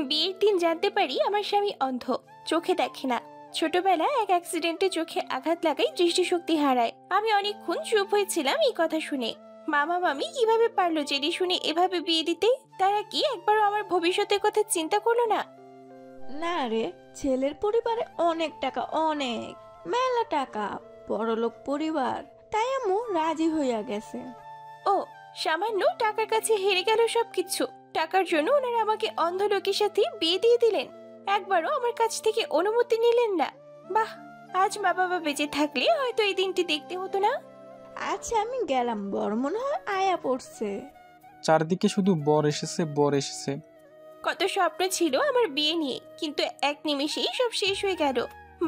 বিয়ের দিন জানতে পারি আমার স্বামী অন্ধ, চোখে দেখে না। ছোটবেলায় এক অ্যাক্সিডেন্টে চোখে আঘাত লাগাই দৃষ্টিশক্তি হারায়। আমি অনেকক্ষণ চুপ হয়েছিলাম এই কথা শুনে। মামা মামি কিভাবে পারলো জেনে শুনে এভাবে বিয়ে দিতে? তারা কি একবারও আমার ভবিষ্যতের কথা চিন্তা করলো না? না রে, ছেলের পরিবারে অনেক টাকা, অনেক মেলা টাকা, বড়লোক পরিবার, তাই আম্মু রাজি হইয়া গেছে। ও, সামান্য টাকার কাছে হেরে গেল সবকিছু? টাকার জন্য ওনারা আমাকে অন্ধ লোকের সাথে বিয়ে দিয়ে দিলেন? একবারও আমার কাছ থেকে অনুমতি নিলেন না। বাহ, আজ মা বাবা বেঁচে থাকলে হয়তো এই দিনটি দেখতে হতো না। আচ্ছা আমি গেলাম, বড় মনে হয় আয়া পড়ছে। চারদিকে শুধু বর এসেছে, বর এসেছে। কত স্বপ্ন ছিল আমার বিয়ে নিয়ে, কিন্তু এক নিমেষেই সব শেষ হয়ে গেল।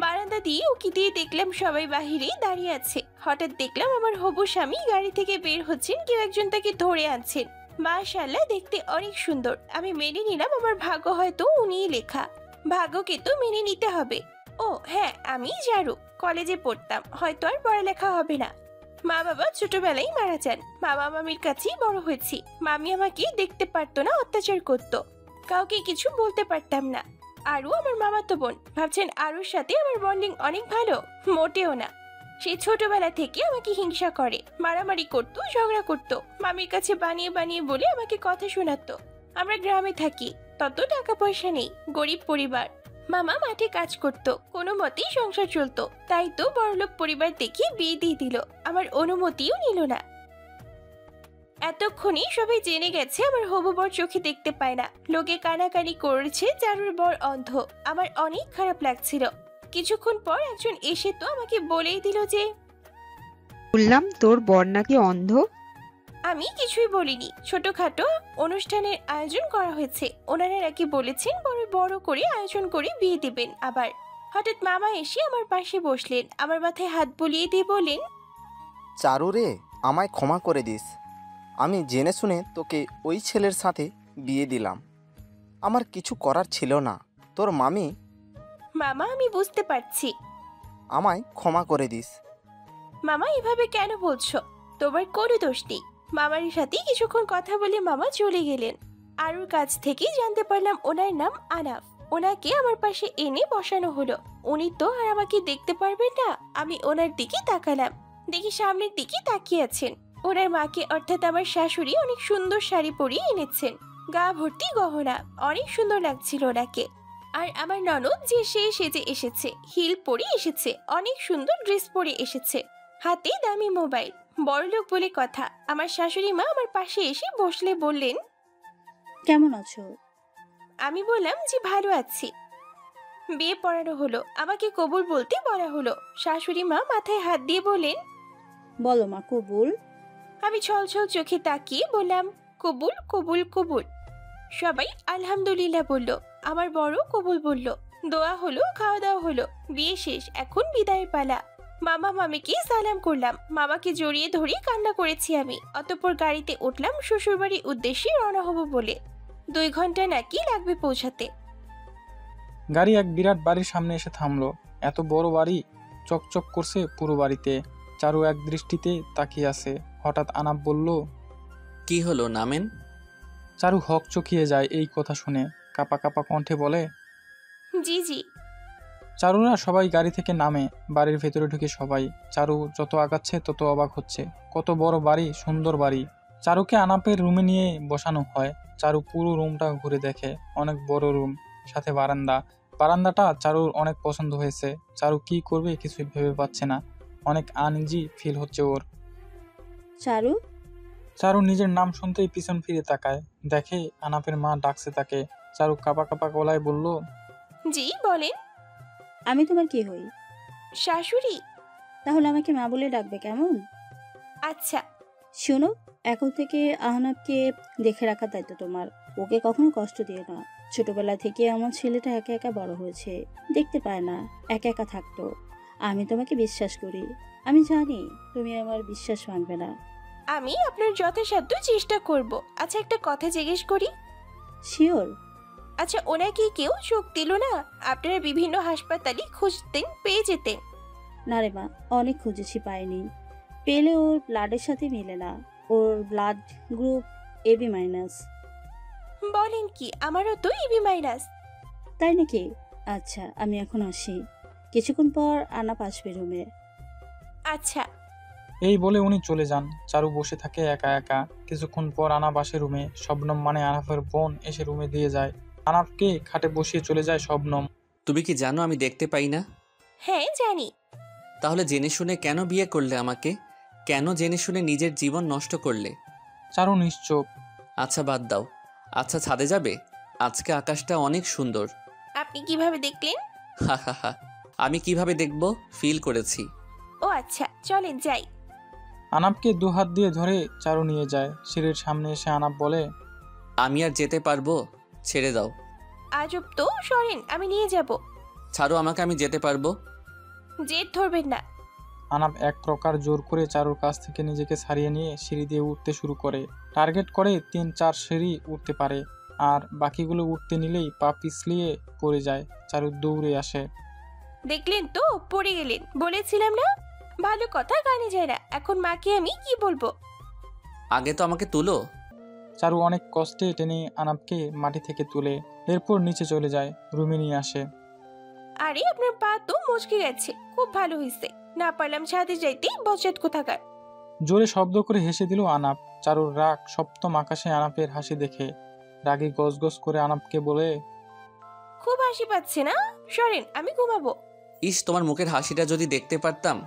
বারান্দা দিয়ে উকি দিয়ে দেখলাম সবাই বাহিরে দাঁড়িয়ে আছে। হঠাৎ দেখলাম আমার হবু স্বামী গাড়ি থেকে বের হচ্ছেন, কেউ একজন তাকে ধরে আনছেন। মাশাআল্লাহ, দেখতে অনেক সুন্দর। আমি মেনে নিলাম আমার ভাগ্য হয়তো উনিই লেখা। ভাগ্যকে তো মেনে নিতে হবে। ও হ্যাঁ, আমি জারু, কলেজে পড়তাম, হয়তো আর পড়ালেখা হবে না। মা বাবা ছোটবেলায় মারা যান। মামা মামির কাছেই বড় হয়েছি। মামি আমাকে দেখতে পারতো না, অত্যাচার করতো। কাউকে কিছু বলতে পারতাম না। আরু আমার মামাতো বোন। ভাবছেন আরুর সাথে আমার বন্ডিং অনেক ভালো? মোটেও না। সে ছোটবেলা থেকে আমাকে হিংসা করে, মারামারি করতো, ঝগড়া করতো, মামির কাছে বানিয়ে বানিয়ে বলে আমাকে কথা শোনাতো। আমরা গ্রামে থাকি, তত টাকা পয়সা নেই, গরিব পরিবার। মামা মাঠে কাজ করতো, কোনো মতেই সংসার চলতো। তাই তো বড়লোক পরিবার দেখে বিয়ে দিয়ে দিল, আমার অনুমতিও নিল না। এতক্ষণে সবাই জেনে গেছে আমার হবু বর চোখে দেখতে পায় না। লোকে কানাকানি করেছে চারুর বর অন্ধ। আমার অনেক খারাপ লাগছিল। কিছুক্ষণ পর একজন এসে তো আমাকে বলেই দিল যে বললাম তোর বর নাকি অন্ধ। আমি কিছুই বলিনি। ছোটখাটো অনুষ্ঠানের আয়োজন করা হয়েছে, ওনারা নাকি বলেছেন বড় বড় করে আয়োজন করে বিয়ে দিবেন। আবার হঠাৎ মামা এসে আমার পাশে বসলেন, আমার মাথায় হাত বুলিয়ে দিয়ে বললেন, চারু রে, আমায় ক্ষমা করে দিস। আমি জেনে শুনে তোকে ওই ছেলের সাথে বিয়ে দিলাম। আমার কিছু করার ছিল না। তোর মামি। মামা আমি বুঝতে পারছি। আমায় ক্ষমা করে দিস। মামা এভাবে কেন বলছো? তোমার কোনো দোষ নেই। মামার সাথে কিছুক্ষণ কথা বলে মামা চলে গেলেন। আরুর কাছ থেকে জানতে পারলাম ওনার নাম আনাফ। ওনাকে আমার পাশে এনে বসানো হলো। উনি তো আর আমাকে দেখতে পারবেন না। আমি ওনার দিকে তাকালাম, দেখি সামনের দিকে তাকিয়ে আছেন। ওনার মাকে অর্থাৎ আমার শাশুড়ি অনেক সুন্দর শাড়ি পরিয়ে এনেছেন, গা ভর্তি গহনা, অনেক সুন্দর লাগছিল ওনাকে। আর আমার ননদ যে সে সেজে এসেছে, হিল পরে এসেছে, অনেক সুন্দর ড্রেস পরে এসেছে, হাতে দামি মোবাইল। বড়লোক বলে কথা। আমার শাশুড়ি মা আমার পাশে এসে বসলে বললেন, কেমন আছো? আমি বললাম যে ভালো আছি। বিয়ে পড়ানো হলো, আমাকে কবুল বলতে বলা হলো। শাশুড়ি মা মাথায় হাত দিয়ে বলেন, বলো মা, কবুল। আমি ছলছল চোখে তাকিয়ে বললাম, কবুল কবুল কবুল। সবাই আলহামদুলিল্লাহ বলল। আমার বড় কবুল বলল। দোয়া হলো, খাওয়া দাওয়া হলো। বিয়ে শেষ, এখন বিদায়ের পালা। মামা মামিকে সালাম করলাম, মামাকে জড়িয়ে ধরে কান্না করেছি আমি। অতঃপর গাড়িতে উঠলাম শ্বশুরবাড়ির উদ্দেশ্যে রওনা হব বলে। 2 ঘন্টা নাকি লাগবে পৌঁছাতে। গাড়ি এক বিরাট বাড়ির সামনে এসে থামলো। এত বড় বাড়ি, চকচক করছে পুরো বাড়িতে। চারু এক দৃষ্টিতে তাকিয়ে আছে। হঠাৎ আনাপ বলল, কি হলো, নামেন? চারু হক চকিয়ে যায় এই কথা শুনে। কাপা কাপা কণ্ঠে বলে, জি জি। চারুরা সবাই গাড়ি থেকে নামে, বাড়ির ভেতরে ঢুকে সবাই। চারু যত আগাচ্ছে তত অবাক হচ্ছে। কত বড় বাড়ি, সুন্দর বাড়ি। চারুকে আনাপের রুমে নিয়ে বসানো হয়। চারু পুরো রুমটা ঘুরে দেখে। অনেক বড় রুম, সাথে বারান্দা। বারান্দাটা চারুর অনেক পছন্দ হয়েছে। চারু কি করবে কিছুই ভেবে পাচ্ছে না। অনেক আনইজি ফিল হচ্ছে ওর। চারু। চারু নিজের নাম শুনতেই পিছন ফিরে তাকায়, দেখে আনাপের মা ডাকছে তাকে। চারু কাপা কাপা গলায় বলল, জি বলেন। আমি তোমার কি হই? শাশুড়ি। তাহলে আমাকে মা বলে ডাকবে, কেমন? আচ্ছা। শোনো, এখন থেকে আহনাবকে দেখে রাখার দায়িত্ব তোমার। ওকে কখনো কষ্ট দিও না। ছোটবেলা থেকে আমার ছেলেটা একা একা বড় হয়েছে, দেখতে পায় না, একা একা থাকতো। আমি তোমাকে বিশ্বাস করি। আমি জানি তুমি আমার বিশ্বাস ভাঙবে না। আমি আপনার যথাসাধ্য চেষ্টা করব। আচ্ছা একটা কথা জিজ্ঞেস করি? শিওর। আচ্ছা ওনাকে কেউ চোখ দিল না? আপনারা বিভিন্ন হাসপাতালে খুঁজতেন, পেয়ে যেতেন। না রে মা, অনেক খুঁজেছি, পাইনি। পেলে ওর ব্লাডের সাথে মিলে না। ওর ব্লাড গ্রুপ AB-। বলেন কি, আমারও তো ইবি মাইনাস। তাই নাকি? আচ্ছা, আমি এখন আসি। কিছুক্ষণ পর আনাপ আসবে রুমে। আচ্ছা। এই বলে উনি চলে যান। চারু বসে থাকে একা একা। কিছুক্ষণ পর আনাপ আসে রুমে। শবনম মানে আনাফের বোন এসে রুমে দিয়ে যায়। আনাপকে খাটে বসিয়ে চলে যায় শবনম। তুমি কি জানো আমি দেখতে পাই না? হ্যাঁ জানি। তাহলে জেনে শুনে কেন বিয়ে করলে আমাকে? কেন জেনে শুনে নিজের জীবন নষ্ট করলে? চারু নিশ্চুপ। আচ্ছা বাদ দাও। আচ্ছা ছাদে যাবে? আজকে আকাশটা অনেক সুন্দর। আপনি কিভাবে দেখলেন? হা হা হা। আমি কিভাবে দেখব? ফিল করেছি। ও আচ্ছা, চলেন যাই। আনাপকে দুহাত দিয়ে ধরে চারু নিয়ে যায়। সিঁড়ির সামনে এসে আনাপ বলে, আমি আর যেতে পারবো? ছেড়ে দাও। আজব তো, সরেন, আমি নিয়ে যাব। ছাড়ো আমাকে, আমি যেতে পারবো। জেদ ধরবেন না। আনাপ এক প্রকার জোর করে চারুর কাছ থেকে নিজেকে ছাড়িয়ে নিয়ে সিঁড়ি দিয়ে উঠতে শুরু করে। টার্গেট করে ৩-৪ সিঁড়ি উঠতে পারে, আর বাকিগুলো উঠতে নিলেই পা পিছলিয়ে পড়ে যায়। চারু দৌড়ে আসে। দেখলেন তো, পড়ে গেলেন। বলেছিলাম না, ভালো কথা কানে যায় না। এখন মাকে আমি কি বলবো? আগে তো আমাকে তুলো। চারু অনেক কষ্টে টেনে আনাপকে মাটি থেকে তুলে এরপর নিচে চলে যায়, রুমে নিয়ে আসে। আরে আপনার পা তো মচকে গেছে, খুব ভালো হয়েছে। না পারলাম ছাদে যাইতে, বচত কোথাকার। জোরে শব্দ করে হেসে দিল আনাপ। চারুর রাগ সপ্তম আকাশে আনাপের হাসি দেখে রাগে গজগজ করে আনাপকে বলে, খুব হাসি পাচ্ছে না? সরেন, আমি ঘুমাবো। ইস, তোমার মুখের হাসিটা যদি দেখতে পারতাম।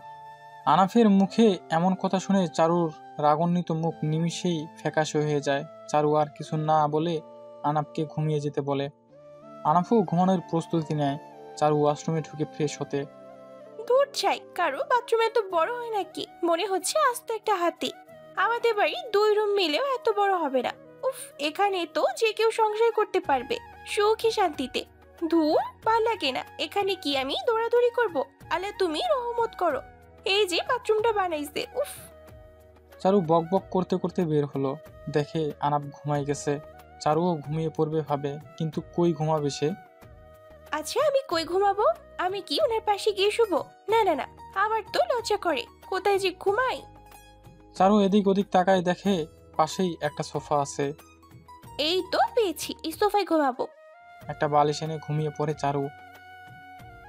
আনাফের মুখে এমন কথা শুনে চারুর রাগান্বিত মুখ নিমিষেই ফ্যাকাশে হয়ে যায়। চারু আর কিছু না বলে আনাপকে ঘুমিয়ে যেতে বলে। আনাফও ঘুমানোর প্রস্তুতি নেয়। চারু ওয়াশরুমে ঢুকে ফ্রেশ হতে। দূর চাই, কারো বাথরুম এত বড় হয় নাকি? মনে হচ্ছে আস্ত একটা হাতি। আমাদের বাড়ি 2 রুম মিলেও এত বড় হবে না। উফ, এখানে তো যে কেউ সংসার করতে পারবে সুখী শান্তিতে। ধুর, ভাল লাগে না। এখানে কি আমি দৌড়াদৌড়ি করব? আল্লাহ তুমি রহমত করো। এই যে বাথরুমটা বানাইছে, উফ। চারু বক বক করতে করতে বের হলো। দেখে আনাপ ঘুমাই গেছে। চারুও ঘুমিয়ে পড়বে ভাবে, কিন্তু কই ঘুমাবে সে? আচ্ছা, আমি কই ঘুমাবো? আমি কি ওনার পাশে গিয়ে শুবো? না না না, আমার তো লজ্জা করে। কোথায় যে ঘুমাই? চারু এদিক ওদিক তাকায়, দেখে পাশেই একটা সোফা আছে। এই তো পেয়েছি, এই সোফায় ঘুমাবো। একটা বালিশ এনে ঘুমিয়ে পড়ে চারু।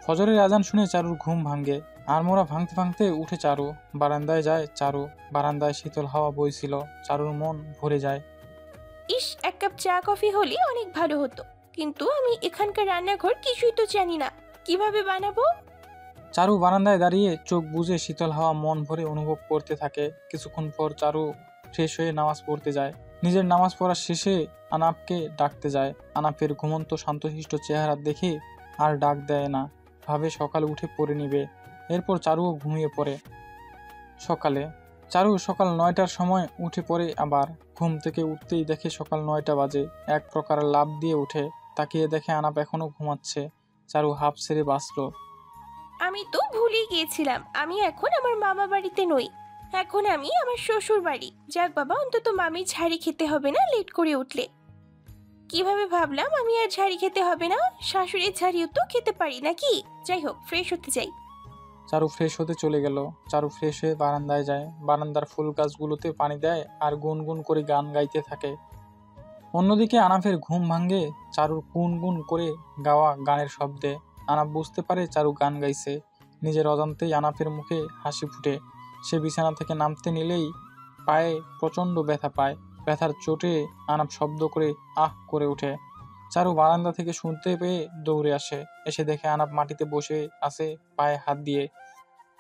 ফজরের আজান শুনে চারুর ঘুম ভাঙে। আড়মোড়া ভাঙতে ভাঙতে উঠে চারু। বারান্দায় যায় চারু। বারান্দায় শীতল হাওয়া বইছিল। চারুর মন ভরে যায়। ইস, 1 কাপ চা কফি হলে অনেক ভালো হতো। কিন্তু আমি এখানকার রান্নাঘর কিছুই তো জানি না, কিভাবে বানাবো? চারু বারান্দায় দাঁড়িয়ে চোখ বুজে শীতল হাওয়া মন ভরে অনুভব করতে থাকে। কিছুক্ষণ পর চারু ফ্রেশ হয়ে নামাজ পড়তে যায়। নিজের নামাজ পড়া শেষে আনাপকে ডাকতে যায়। আনাপের ঘুমন্ত শান্তশিষ্ট চেহারা দেখে আর ডাক দেয় না, ভাবে সকালে উঠে পড়ে নিবে। এরপর চারুও ঘুমিয়ে পড়ে। সকালে চারু সকাল 9টার সময় উঠে পড়ে। আবার ঘুম থেকে উঠতেই দেখে সকাল 9টা বাজে। এক প্রকার লাফ দিয়ে উঠে তাকিয়ে দেখে আনাপ এখনো ঘুমাচ্ছে। চারু হাঁপ ছেড়ে বাঁচল। আমি তো ভুলেই গিয়েছিলাম, আমি এখন আমার মামা বাড়িতে নই। এখন আমি আমার শ্বশুর বাড়ি। যাক বাবা, অন্তত মামির ঝাড়ি খেতে হবে না লেট করে উঠলে। কিভাবে ভাবলাম আমি আর ঝাড়ি খেতে হবে না, শাশুড়ির ঝাড়িও তো খেতে পারি নাকি? যাই হোক, ফ্রেশ হতে যাই। চারু ফ্রেশ হতে চলে গেল। চারু ফ্রেশ হয়ে বারান্দায় যায়। বারান্দার ফুল গাছগুলোতে পানি দেয় আর গুনগুন করে গান গাইতে থাকে। অন্যদিকে আনাফের ঘুম ভাঙে চারুর গুনগুন করে গাওয়া গানের শব্দে। আনাফ বুঝতে পারে চারু গান গাইছে। নিজের অজান্তেই আনাফের মুখে হাসি ফুটে। সে বিছানা থেকে নামতে নিলেই পায়ে প্রচণ্ড ব্যথা পায়। ব্যথার চোটে আনাফ শব্দ করে আহ করে ওঠে। চারু বারান্দা থেকে শুনতে পেয়ে দৌড়ে আসে। এসে দেখে আনাপ মাটিতে বসে আছে, পায়ে হাত দিয়ে।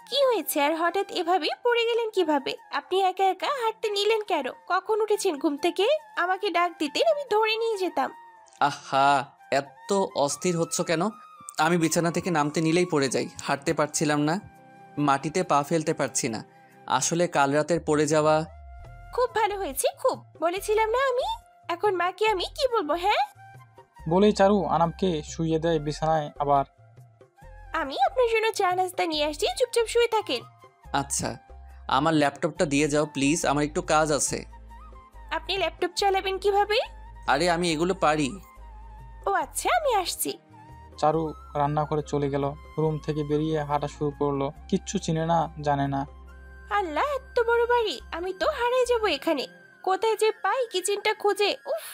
কি হয়েছে? আর হঠাৎ এভাবে পড়ে গেলেন কিভাবে? আপনি একা একা হাঁটতে নিলেন কেন? কখন উঠেছেন ঘুম থেকে? আমাকে ডাক দিতেন, আমি ধরে নিয়ে যেতাম। আহা, এত অস্থির হচ্ছ কেন? আমি বিছানা থেকে নামতে নিলেই পড়ে যাই। হাঁটতে পারছিলাম না, মাটিতে পা ফেলতে পারছি না। আসলে কাল রাতের পড়ে যাওয়া। খুব ভালো হয়েছে, খুব। বলেছিলাম না আমি? এখন মাকে আমি কি বলবো? হ্যাঁ, বলেই চারু আনাপকে শুইয়ে দেয় বিছানায়। আবার আমি আপনার জন্য চা নাস্তা নিয়ে আসছি, চুপচাপ শুয়ে থাকেন। আচ্ছা, আমার ল্যাপটপটা দিয়ে যাও প্লিজ, আমার একটু কাজ আছে। আপনি ল্যাপটপ চালাবেন কিভাবে? আরে আমি এগুলো পারি। ও আচ্ছা, আমি আসছি। চারু রান্না করে চলে গেল। রুম থেকে বেরিয়ে হাঁটা শুরু করলো। কিচ্ছু চিনে না, জানে না। আল্লাহ, এত বড় বাড়ি, আমি তো হারিয়ে যাব এখানে। কোথায় যে পাই কিচেনটা খুঁজে, উফ।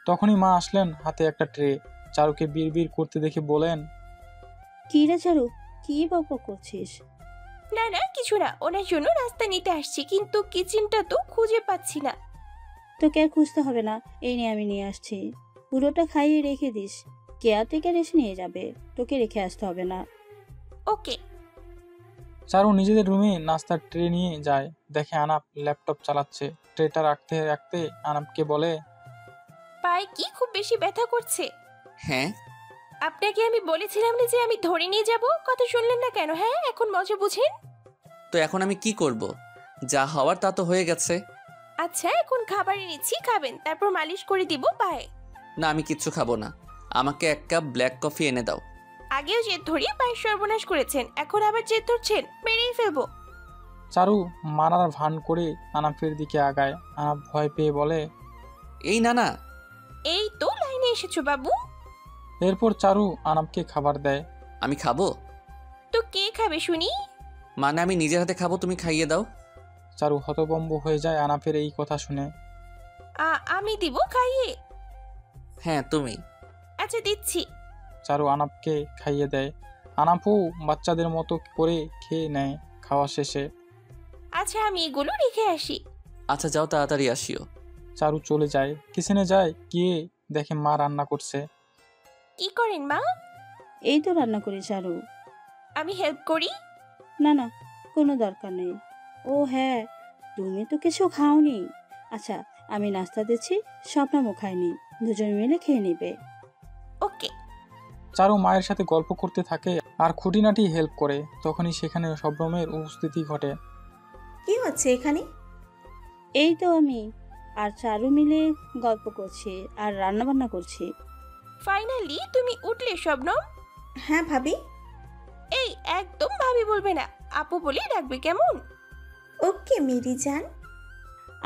তখনই মা আসলেন, হাতে একটা ট্রে। চারুকে বিড়বিড় করতে দেখে বলেন, কি রে চারু, কি বকবক করছিস? না না কিছু না, ওনার জন্য নাস্তা নিতে আসছি, কিন্তু কিচেনটা তো খুঁজে পাচ্ছি না। তোকে আর খুঁজতে হবে না, এই নিয়ে আমি নিয়ে আসছি। পুরোটা খাইয়ে রেখে দিস, কেয়ারটেকার এসে নিয়ে যাবে, তোকে রেখে আসতে হবে না। ওকে। চারু নিজেদের রুমে নাস্তার ট্রে নিয়ে যায়। দেখে আনাপ ল্যাপটপ চালাচ্ছে। ট্রেটা রাখতে রাখতে আনাপকে বলে, পায়ে কি খুব বেশি ব্যথা করছে? হ্যাঁ, আপনাকে আমি বলেছিলাম না যে আমি ধরে নিয়ে যাব, কথা শুনলেন না কেন? হ্যাঁ, এখন মজা বুঝেন। তো এখন আমি কি করব? যা হওয়ার তা তো হয়ে গেছে। আচ্ছা, এখন খাবার এনেছি, খাবেন, তারপর মালিশ করে দিব পায়ে। না, আমি কিচ্ছু খাবো না। আমাকে 1 কাপ ব্ল্যাক কফি এনে দাও। আগেও জেদ ধরিয়ে পায়ের সর্বনাশ করেছেন, এখন আবার জেদ ধরছেন, মেরেই ফেলবো। চারু মারার ভান করে আনাপের দিকে আগায়। আনাপ ভয় পেয়ে বলে, এই না না। এই তো লাইনে এসেছো বাবু। এরপর চারু আনাপকে খাবার দেয়। আমি খাবো? তো কে খাবে শুনি? মানে আমি নিজের হাতে খাবো, তুমি খাইয়ে দাও। চারু হতভম্ব হয়ে যায় আনাপের এই কথা শুনে। আমি দিব খাইয়ে? হ্যাঁ, তুমি। আচ্ছা দিচ্ছি। চারু আনাপকে খাইয়ে দেয়। আনাপও বাচ্চাদের মতো করে খেয়ে নেয়। খাওয়া শেষে আচ্ছা, আমি এগুলো রেখে আসি। আচ্ছা যাও, তাড়াতাড়ি আসিও। চারু চলে যায়। কিচেনে যায়, গিয়ে দেখে মা রান্না করছে। কি করেন মা? এই তো রান্না করি চারু। আমি হেল্প করি? না না, কোনো দরকার নেই। ও হ্যাঁ, তুমি তো কিছু খাওনি। আচ্ছা, আমি নাস্তা দিচ্ছি, স্বপ্নামও খায়নি, দুজন মিলে খেয়ে নিবে। ওকে। চারু মায়ের সাথে গল্প করতে থাকে আর খুঁটিনাটি হেল্প করে। তখনই সেখানে শবনমের উপস্থিতি ঘটে। কি হচ্ছে এখানে? এই তো আমি আর চারু মিলে গল্প করছি আর রান্না বান্না করছি। ফাইনালি তুমি উঠলে শবনম। হ্যাঁ ভাবি। এই একদম ভাবি বলবে না, আপু বলেই ডাকবে, কেমন? ওকে মেরি জান।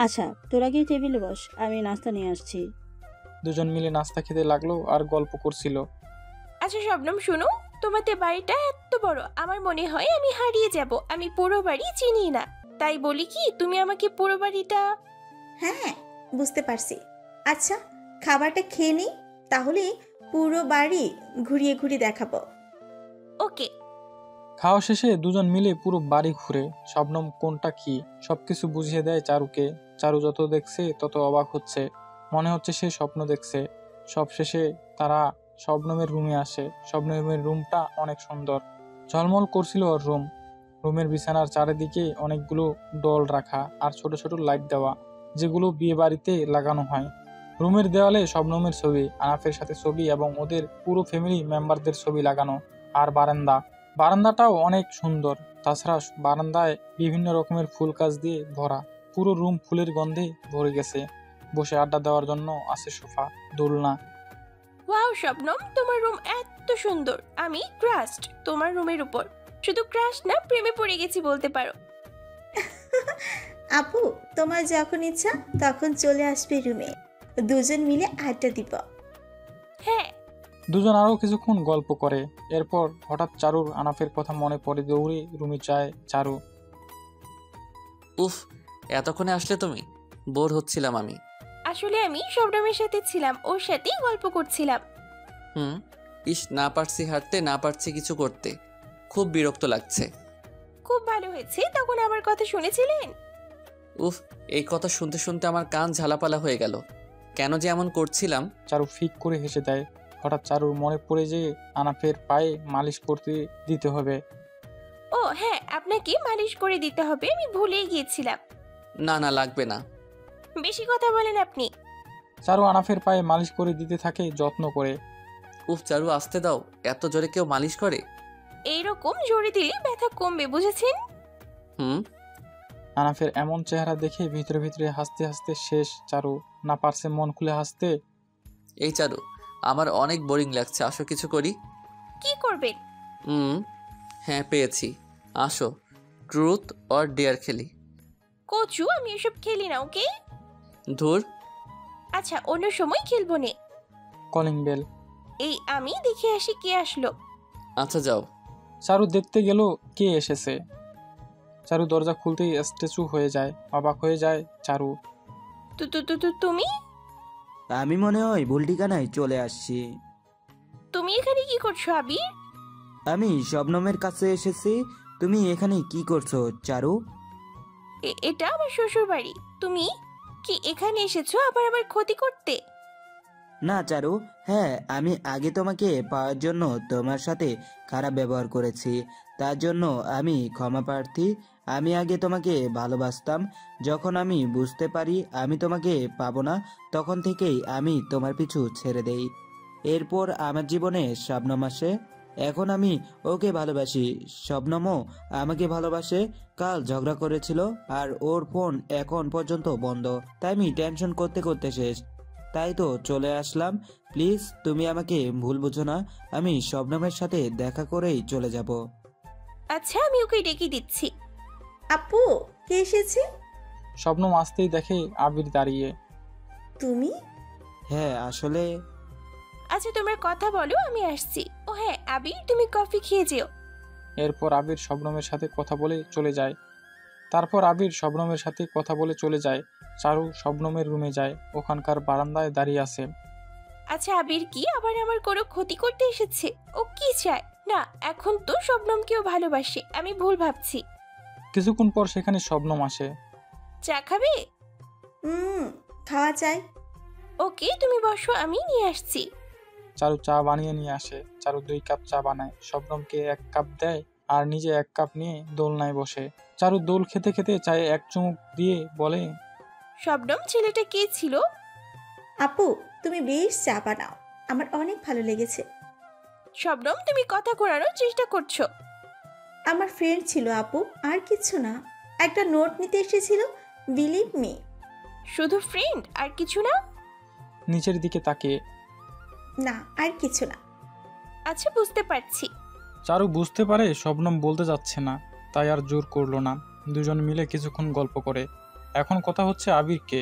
আচ্ছা, তোরা গিয়ে টেবিলে বস, আমি নাস্তা নিয়ে আসছি। দুজন মিলে নাস্তা খেতে লাগলো আর গল্প করছিল। আচ্ছা শবনম শুনো, তোমাদের বাড়িটা এত বড়, আমার মনে হয় আমি হারিয়ে যাব। আমি পুরো বাড়ি চিনি না, তাই বলি কি তুমি আমাকে পুরো বাড়িটা। হ্যাঁ বুঝতে পারছি। আচ্ছা খাবারটা খেয়ে নিই, তাহলে পুরো বাড়ি ঘুরিয়ে ঘুরিয়ে দেখাবো। ওকে। খাওয়া শেষে দুজন মিলে পুরো বাড়ি ঘুরে শবনম কোনটা কি সবকিছু বুঝিয়ে দেয় চারুকে। চারু যত দেখছে তত অবাক হচ্ছে, মনে হচ্ছে সে স্বপ্ন দেখছে। সব শেষে তারা শবনমের রুমে আসে। শবনমের রুমটা অনেক সুন্দর, ঝলমল করছিল ওর রুম। রুমের বিছানার চারিদিকে অনেকগুলো ডল রাখা আর ছোট ছোট লাইট দেওয়া, যেগুলো বিয়ে বাড়িতে লাগানো হয়। রুমের দেওয়ালে শবনমের ছবি, আনাফের সাথে ছবি এবং ওদের পুরো ফ্যামিলি মেম্বারদের ছবি লাগানো। আর বারান্দাটাও অনেক সুন্দর। তাছাড়া বারান্দায় বিভিন্ন রকমের ফুল গাছ দিয়ে ভরা। পুরো রুম ফুলের গন্ধে ভরে গেছে। বসে আড্ডা দেওয়ার জন্য আছে সোফা, দোলনা। ওয়াও শবনম, তোমার রুম এত সুন্দর, আমি ক্রাস্ট তোমার রুমের উপর। শুধু ক্রাস্ট না, প্রেমে পড়ে গেছি বলতে পারো। আপু তোমার যখন ইচ্ছা তখন চলে আসবে রুমে, দুজন মিলে আড্ডা দিব। হ্যাঁ। দুজন আরো কিছুক্ষণ গল্প করে। এরপর হঠাৎ চারুর আনাফের কথা মনে পড়ে। দৌড়ে রুমে যায় চারু। উফ, এতক্ষণে আসলে তুমি? বোর হচ্ছিলাম আমি। আসলে আমি শবনমের সাথে ছিলাম, ওর সাথেই গল্প করছিলাম। ইস, না পারছি হাঁটতে, না পারছি কিছু করতে, খুব বিরক্ত লাগছে। খুব ভালো হয়েছে, তখন আমার কথা শুনেছিলেন? উফ, এই কথা শুনতে শুনতে আমার কান ঝালাপালা হয়ে গেল। কেন যে এমন করছিলাম। চারু ফিক করে হেসে দেয়। হঠাৎ চারুর মনে পড়ে যে আনাফের পায়ে মালিশ করতে দিতে হবে। ও হ্যাঁ, আপনাকে মালিশ করে দিতে হবে, আমি ভুলেই গিয়েছিলাম। না না, লাগবে না। বেশি কথা বলেন আপনি। চারু আনাফের পায়ে মালিশ করে দিতে থাকে যত্ন করে। উফ চারু, আসতে দাও, এত জোরে কেউ মালিশ করে? এইরকম জোরে দিলে ব্যথা কমবে, বুঝেছেন? আনাফের এমন চেহারা দেখে ভিতরে ভিতরে হাসতে হাসতে শেষ। চারু না পারছে মন খুলে হাসতে। এই চারু, আমার অনেক বোরিং লাগছে, আসো কিছু করি। কি করবেন? হ্যাঁ পেয়েছি, আসো ট্রুথ অর ডেয়ার খেলি। কচু, আমি এসব খেলি না, ওকে? ধুর। আচ্ছা, অন্য সময় খেলবো নে। Calling bell. এই আমি দেখে আসি কে আসলো। আচ্ছা যাও। চারু দেখতে গেল কে এসেছে। চারু দরজা খুলতেই স্ট্যাচু হয়ে যায়। অবাক হয়ে যায় চারু। তুমি? আমি মনে হয় ভুল ঠিকানায় চলে আসছি। তুমি এখানে কি করছো আবির? আমি শবনমের কাছে এসেছি। তুমি এখানে কি করছো চারু? এটা আমার শ্বশুর বাড়ি। তুমি কি এখানে এসেছো আবার আমার ক্ষতি করতে? না চারু, হ্যাঁ, আমি আগে তোমাকে পাওয়ার জন্য তোমার সাথে খারাপ ব্যবহার করেছি, তার জন্য আমি ক্ষমা প্রার্থী। আমি আগে তোমাকে ভালোবাসতাম। যখন আমি বুঝতে পারি আমি তোমাকে পাবো না, তখন থেকেই আমি তোমার পিছু ছেড়ে দেই। এরপর আমার জীবনে শবনম আসে। এখন আমি ওকে ভালোবাসি, শবনমও আমাকে ভালোবাসে। কাল ঝগড়া করেছিল আর ওর ফোন এখন পর্যন্ত বন্ধ, তাই আমি টেনশন করতে করতে শেষ। তাই তো চলে আসলাম। প্লিজ তুমি আমাকে ভুল বুঝো না, আমি শবনমের সাথে দেখা করেই চলে যাব। আচ্ছা, আমি ওকে ডেকে দিচ্ছি। আপু, কে এসেছে? শবনম আসতেই দেখে আবির দাঁড়িয়ে। তুমি? হ্যাঁ আসলে আচ্ছা, তোমরা কথা বলো, আমি আসছি। ও হ্যাঁ আবির, তুমি কফি খেয়ে যেও। এরপর আবির শবনমের সাথে কথা বলে চলে যায়। তারপর আবির শবনমের সাথে কথা বলে চলে যায়। চারু শবনমের রুমে যায়, ওখানকার বারান্দায় দাঁড়িয়ে আছে। আচ্ছা, আবির কি আবার আমার কোনো ক্ষতি করতে এসেছে? ও কি চায়? না, এখন তো শবনমকেও ভালোবাসে, আমি ভুল ভাবছি। কিছুক্ষণ পর সেখানে শবনম আসে। চা খাবে? খাওয়া চাই। ওকে, তুমি বসো, আমি নিয়ে আসছি। চারু চা বানিয়ে নিয়ে আসে। চারু 2 কাপ চা বানায়, শবনমকে 1 কাপ দেয় আর নিজে 1 কাপ নিয়ে দোলনায় বসে। চারু দোল খেতে খেতে চায়ে 1 চুমুক দিয়ে বলে, শবনম, ছেলেটা কে ছিল? আপু, তুমি বেশ চা বানাও, আমার অনেক ভালো লেগেছে। শবনম, তুমি কথা ঘোরানোর চেষ্টা করছো। আমার ফ্রেন্ড ছিল আপু, আর কিছু না। একটা নোট নিতে এসেছিল, বিলিভ মি। শুধু ফ্রেন্ড, আর কিছু না? নিচের দিকে তাকিয়ে। না, আর কিছু না। আচ্ছা, বুঝতে পারছি। চারু বুঝতে পারে শবনম বলতে যাচ্ছে না, তাই আর জোর করলো না। দুজন মিলে কিছুক্ষণ গল্প করে। এখন কথা হচ্ছে আবিরকে।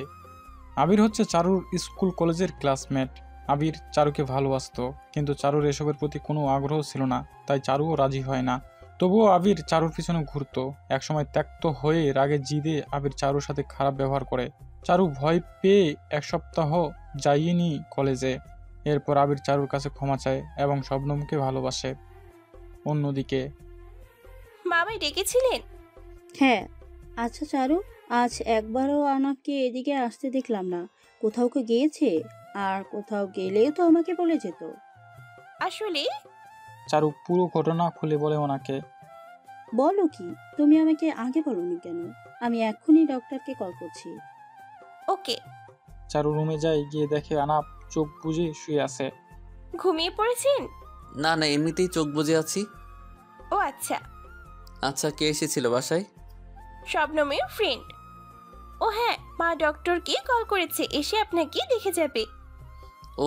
আবির হচ্ছে চারুর স্কুল কলেজের ক্লাসমেট। আবির চারুকে ভালোবাসতো, কিন্তু চারুর এসবের প্রতি কোনো আগ্রহ ছিল না, তাই চারুও রাজি হয় না। তবুও আবির চারুর পিছনে ঘুরতো। একসময় ত্যক্ত হয়ে রাগে জিদে আবির চারুর সাথে খারাপ ব্যবহার করে। চারু ভয় পেয়ে 1 সপ্তাহ যায়নি কলেজে। এরপর আবির চারুর কাছে ক্ষমা চায় এবং শবনমকে ভালোবাসে। অন্যদিকে মামাই ডেকেছিলেন? হ্যাঁ। আচ্ছা চারু, আজ একবারও আনাপকে এদিকে আসতে দেখলাম না। কোথাও কি গিয়েছে? আর কোথাও গেলেও তো আমাকে বলে যেত। আসলে চারু পুরো ঘটনা খুলে বলে ওনাকে। বলো কি, তুমি আমাকে আগে বলোনি কেন? আমি এক্ষুনি ডক্টরকে কল করছি। ওকে। চারু রুমে যায়, গিয়ে দেখে আনাপ চোখ বুজে শুয়ে আছে। ঘুমিয়ে পড়েছেন? না না, এমনিতেই চোখ বুজে আছি। ও আচ্ছা। আচ্ছা, কে এসেছিল বাসায়? শবনমের ফ্রেন্ড। ও হ্যাঁ, মা ডক্টরকে কল করেছে, এসে আপনাকে দেখে যাবে।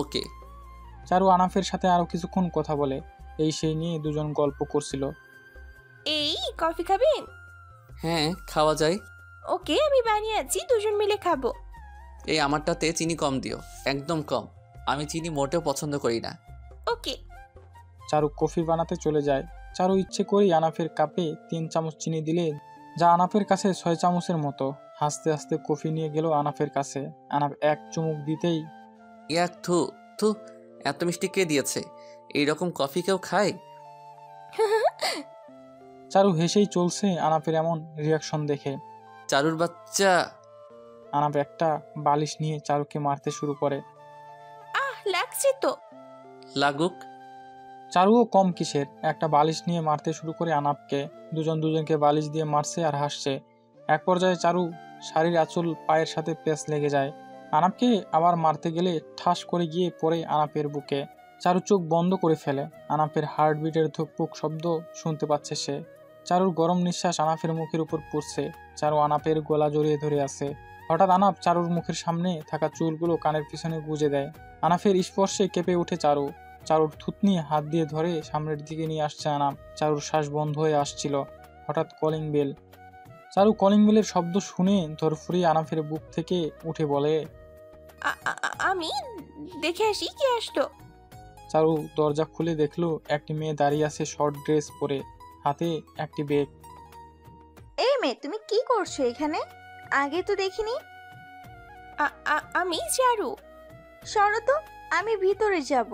ওকে। চারু আনাফের সাথে আরো কিছুক্ষণ কথা বলে। এই সেই নিয়ে দুজন গল্প করছিল। এই, কফি খাবেন? হ্যাঁ, খাওয়া যায়। ওকে, আমি বানিয়ে আছি, দুজন মিলে খাবো। এই আমারটাতে চিনি কম দিও, একদম কম। আমি চিনি মোটেও পছন্দ করি না। ওকে। চারু কফি বানাতে চলে যায়। চারু ইচ্ছে করেই আনাফের কাপে 3 চামচ চিনি দিলে, যা আনাফের কাছে 6 চামচের মতো। হাসতে হাসতে কফি নিয়ে গেল আনাফের কাছে। আনাফ 1 চুমুক দিতেই, ইয়াক, থু থু, এত মিষ্টি কে দিয়েছে? এইরকম কফি কেউ খায়? চারু হেসেই চলছে আনাফের এমন রিয়াকশন দেখে। চারুর বাচ্চা। আনাফ একটা বালিশ নিয়ে চারুকে মারতে শুরু করে। লাগছে তো। লাগুক। চারুও কম কিসের, একটা বালিশ নিয়ে মারতে শুরু করে আনাপকে। দুজন দুজনকে বালিশ দিয়ে মারছে আর হাসছে। এক পর্যায়ে চারু শাড়ির আঁচল পায়ের সাথে পেঁচ লেগে যায়। আনাপকে আবার মারতে গেলে ঠাস করে গিয়ে পড়ে আনাপের বুকে। চারু চোখ বন্ধ করে ফেলে। আনাপের হার্টবিটের ধুকপুক শব্দ শুনতে পাচ্ছে সে। চারুর গরম নিঃশ্বাস আনাপের মুখের উপর পড়ছে। চারু আনাপের গলা জড়িয়ে ধরে আছে। হঠাৎ আনাপ চারুর মুখের সামনে থাকা চুলগুলো কানের পিছনে গুজে দেয়। আনাপের স্পর্শে কেঁপে ওঠে চারু। চারুর থুতনি হাত দিয়ে ধরে সামনের দিকে নিয়ে আসছে আনাপ। চারুর শ্বাস বন্ধ হয়ে আসছিল। হঠাৎ কলিং বেল। চারু কলিং বেলের শব্দ শুনে ধরফুরিয়ে আনাফের বুক থেকে উঠে বলে, আমি দেখে আসি কে আসলো। চারু দরজা খুলে দেখলো একটি মেয়ে দাঁড়িয়ে আছে শর্ট ড্রেস পরে, হাতে একটি ব্যাগ। এই মেয়ে, তুমি কি করছো এখানে? আগে তো দেখিনি। আমি চারু। সরো তো, আমি ভিতরে যাব।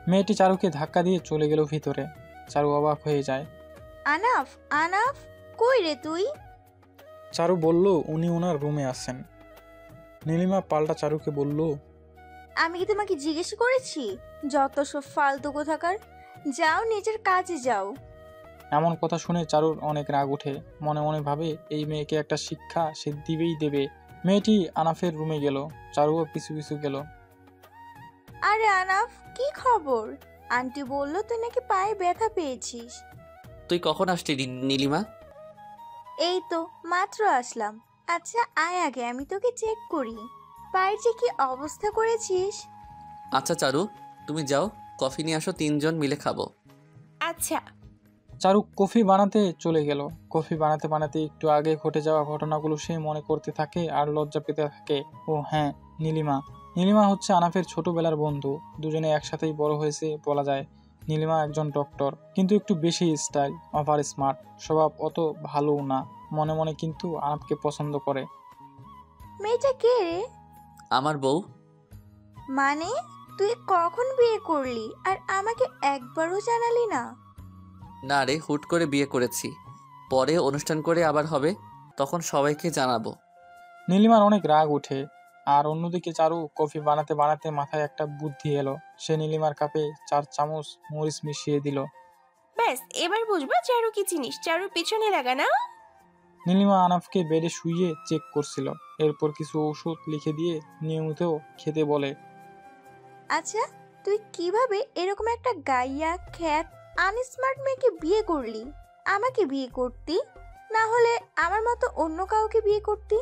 মেয়েটি চারুকে ধাক্কা দিয়ে চলে গেল ভিতরে। চারু অবাক হয়ে যায়। আনাফ, আনাফ, কই রে তুই? চারু বলল উনি ওনার রুমে আছেন। নীলিমা পাল্টা চারুকে বলল, আমি কি তোমাকে জিজ্ঞেস করেছি? যত সব ফালতু কোথাকার। যাও, নিজের কাজে যাও। এমন কথা শুনে চারুর অনেক রাগ ওঠে। মনে মনে ভাবে এই মেয়েকে একটা শিক্ষা সে দিবেই দেবে। মেয়েটি আনাফের রুমে গেল। চারুও পিছু পিছু গেল। আরে আনাফ, কি খবর? আন্টি বলল তুই নাকি পায়ে ব্যথা পেয়েছিস। তুই কখন আসলি নীলিমা? এই তো মাত্র আসলাম। আচ্ছা আয় আগে, আমি তোকে চেক করি। পায়ের যে কি অবস্থা করেছিস। আচ্ছা চারু, তুমি যাও, কফি নিয়ে আসো, 3 জন মিলে খাবো। আচ্ছা। চারু কফি বানাতে চলে গেল। কফি বানাতে বানাতে একটু আগে ঘটে যাওয়া ঘটনাগুলো সে মনে করতে থাকে আর লজ্জা পেতে থাকে। ও হ্যাঁ, নীলিমা। নীলিমা হচ্ছে আনাফের ছোটবেলার বন্ধু। দুজনে একসাথেই বড় হয়েছে বলা যায়। নীলিমা একজন ডক্টর, কিন্তু একটু বেশি স্টাইল, ওভার স্মার্ট, স্বভাব অত ভালো না। মনে মনে কিন্তু আনাফকে পছন্দ করে। মেয়েটা কে রে? আমার বউ। মানে তুই কখন বিয়ে করলি আর আমাকে একবারও জানালি না? না রে, হুট করে বিয়ে করেছি। পরে অনুষ্ঠান করে আবার হবে, তখন সবাইকে জানাবো। নীলিমার অনেক রাগ ওঠে। আর অন্যদিকে চারু কফি বানাতে বানাতে মাথায় একটা বুদ্ধি এলো। সে নীলিমার কাপে 4 চামচ মরিচ মিশিয়ে দিল। ব্যাস, এবার বুঝবা চারু কি জিনিস। চারুর পিছনে লাগা না। নীলিমা আনাফকে বেডে শুইয়ে চেক করছিল। এরপর কিছু ওষুধ লিখে দিয়ে নিয়মিত খেতে বলে। আচ্ছা, তুই কিভাবে এরকম একটা গাইয়া খ্যাত আনস্মার্ট মেয়েকে বিয়ে করলি? আমাকে বিয়ে করতি, না হলে আমার মতো অন্য কাউকে বিয়ে করতি।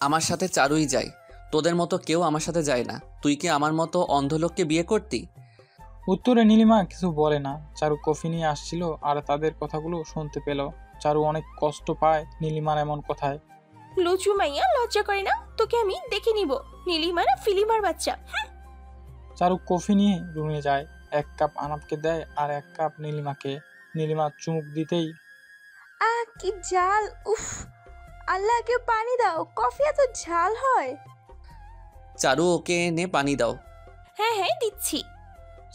আমার সাথে চারুই যায়, তোদের মতো কেউ আমার সাথে যায় না। তুই কি আমার মতো অন্ধ লোককে বিয়ে করতি? উত্তরে নীলিমা কিছু বলে না। চারু কফি নিয়ে আসছিল আর তাদের কথাগুলো শুনতে পেল। চারু অনেক কষ্ট পায় নীলিমার এমন কথায়। লুচু মাইয়া, লজ্জা করে না? তোকে আমি দেখে নিব। নীলিমা না ফিলিমার বাচ্চা। চারু কফি নিয়ে রুমে যায়। 1 কাপ আনাফকে দেয় আর 1 কাপ নীলিমাকে। নীলিমা চুমুক দিতেই কি ঝাল! উফ, আল্লাহ, কেউ পানি দাও। কফি এত ঝাল হয়? চারু, ওকে এনে পানি দাও। হ্যাঁ হ্যাঁ, দিচ্ছি।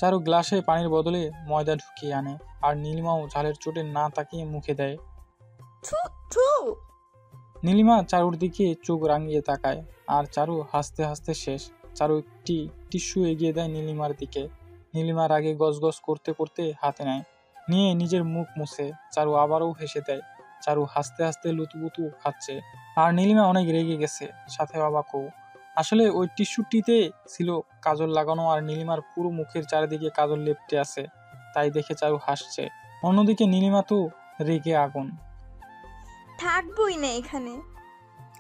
চারু গ্লাসে পানির বদলে ময়দা ঢুকিয়ে আনে আর নীলিমাও ঝালের চোটে না তাকিয়ে মুখে দেয়। থু থু। নীলিমা চারুর দিকে চোখ রাঙিয়ে তাকায় আর চারু হাসতে হাসতে শেষ। চারু একটি টিস্যু এগিয়ে দেয় নীলিমার দিকে। নীলিমার আগে গজগজ করতে করতে হাতে নেয়, নিয়ে নিজের মুখ মুছে। চারু আবারও হেসে দেয়। চারু হাসতে হাসতে লুতুপুতু খাচ্ছে আর নীলিমা অনেক রেগে গেছে, সাথে অবাকও। আসলে ওই টিস্যুটিতে ছিল কাজল লাগানো আর নীলিমার পুরো মুখের চারিদিকে কাজল লেপটে আছে, তাই দেখে চারু হাসছে। অন্যদিকে নীলিমা তো রেগে আগুন। থাকবই না এখানে।